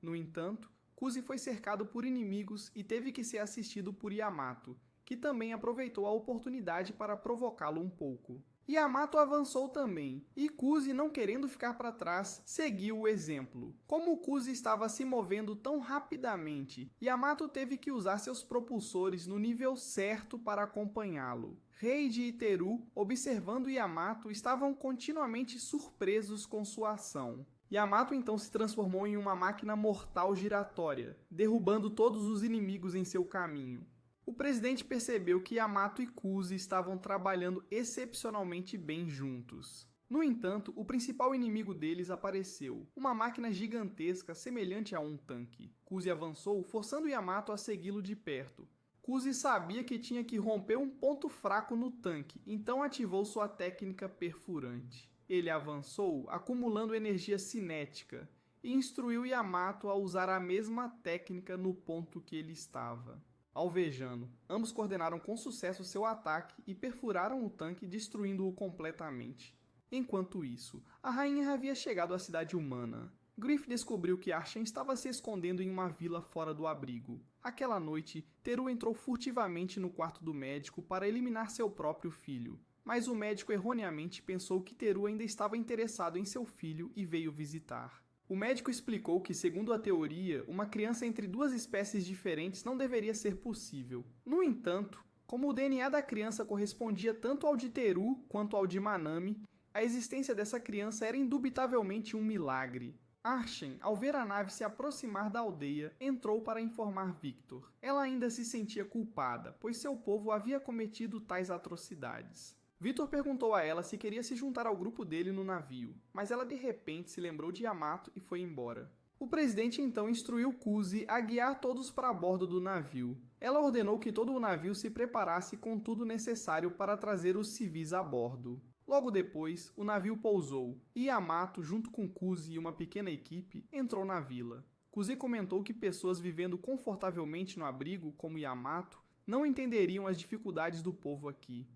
No entanto, Kuzey foi cercado por inimigos e teve que ser assistido por Yamato, que também aproveitou a oportunidade para provocá-lo um pouco. Yamato avançou também, e Kuzey, não querendo ficar para trás, seguiu o exemplo. Como Kuzey estava se movendo tão rapidamente, Yamato teve que usar seus propulsores no nível certo para acompanhá-lo. Heidi e Teru, observando Yamato, estavam continuamente surpresos com sua ação. Yamato então se transformou em uma máquina mortal giratória, derrubando todos os inimigos em seu caminho. O presidente percebeu que Yamato e Kuzey estavam trabalhando excepcionalmente bem juntos. No entanto, o principal inimigo deles apareceu, uma máquina gigantesca semelhante a um tanque. Kuzey avançou, forçando Yamato a segui-lo de perto. Kuzey sabia que tinha que romper um ponto fraco no tanque, então ativou sua técnica perfurante. Ele avançou, acumulando energia cinética, e instruiu Yamato a usar a mesma técnica no ponto que ele estava. Alvejando, ambos coordenaram com sucesso seu ataque e perfuraram o tanque, destruindo-o completamente. Enquanto isso, a rainha havia chegado à cidade humana. Griff descobriu que Arshen estava se escondendo em uma vila fora do abrigo. Aquela noite, Teru entrou furtivamente no quarto do médico para eliminar seu próprio filho. Mas o médico erroneamente pensou que Teru ainda estava interessado em seu filho e veio visitar. O médico explicou que, segundo a teoria, uma criança entre duas espécies diferentes não deveria ser possível. No entanto, como o DNA da criança correspondia tanto ao de Teru quanto ao de Manami, a existência dessa criança era indubitavelmente um milagre. Arshen, ao ver a nave se aproximar da aldeia, entrou para informar Victor. Ela ainda se sentia culpada, pois seu povo havia cometido tais atrocidades. Victor perguntou a ela se queria se juntar ao grupo dele no navio, mas ela de repente se lembrou de Yamato e foi embora. O presidente então instruiu Kuzey a guiar todos para bordo do navio. Ela ordenou que todo o navio se preparasse com tudo necessário para trazer os civis a bordo. Logo depois, o navio pousou e Yamato, junto com Kuze e uma pequena equipe, entrou na vila. Kuze comentou que pessoas vivendo confortavelmente no abrigo, como Yamato, não entenderiam as dificuldades do povo aqui.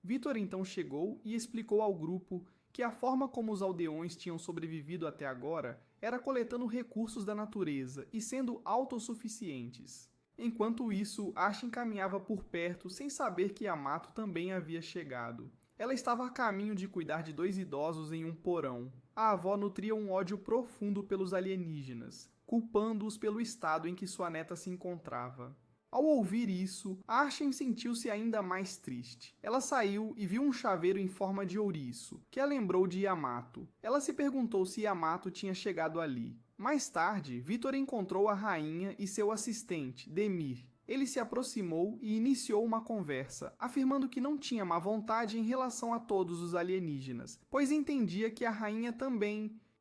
Vitor então chegou e explicou ao grupo que a forma como os aldeões tinham sobrevivido até agora era coletando recursos da natureza e sendo autossuficientes. Enquanto isso, Ashin caminhava por perto sem saber que Yamato também havia chegado. Ela estava a caminho de cuidar de 2 idosos em um porão. A avó nutria um ódio profundo pelos alienígenas, culpando-os pelo estado em que sua neta se encontrava. Ao ouvir isso, Ashin sentiu-se ainda mais triste. Ela saiu e viu um chaveiro em forma de ouriço, que a lembrou de Yamato. Ela se perguntou se Yamato tinha chegado ali. Mais tarde, Vitor encontrou a rainha e seu assistente, Demir. Ele se aproximou e iniciou uma conversa, afirmando que não tinha má vontade em relação a todos os alienígenas, pois entendia que a rainha também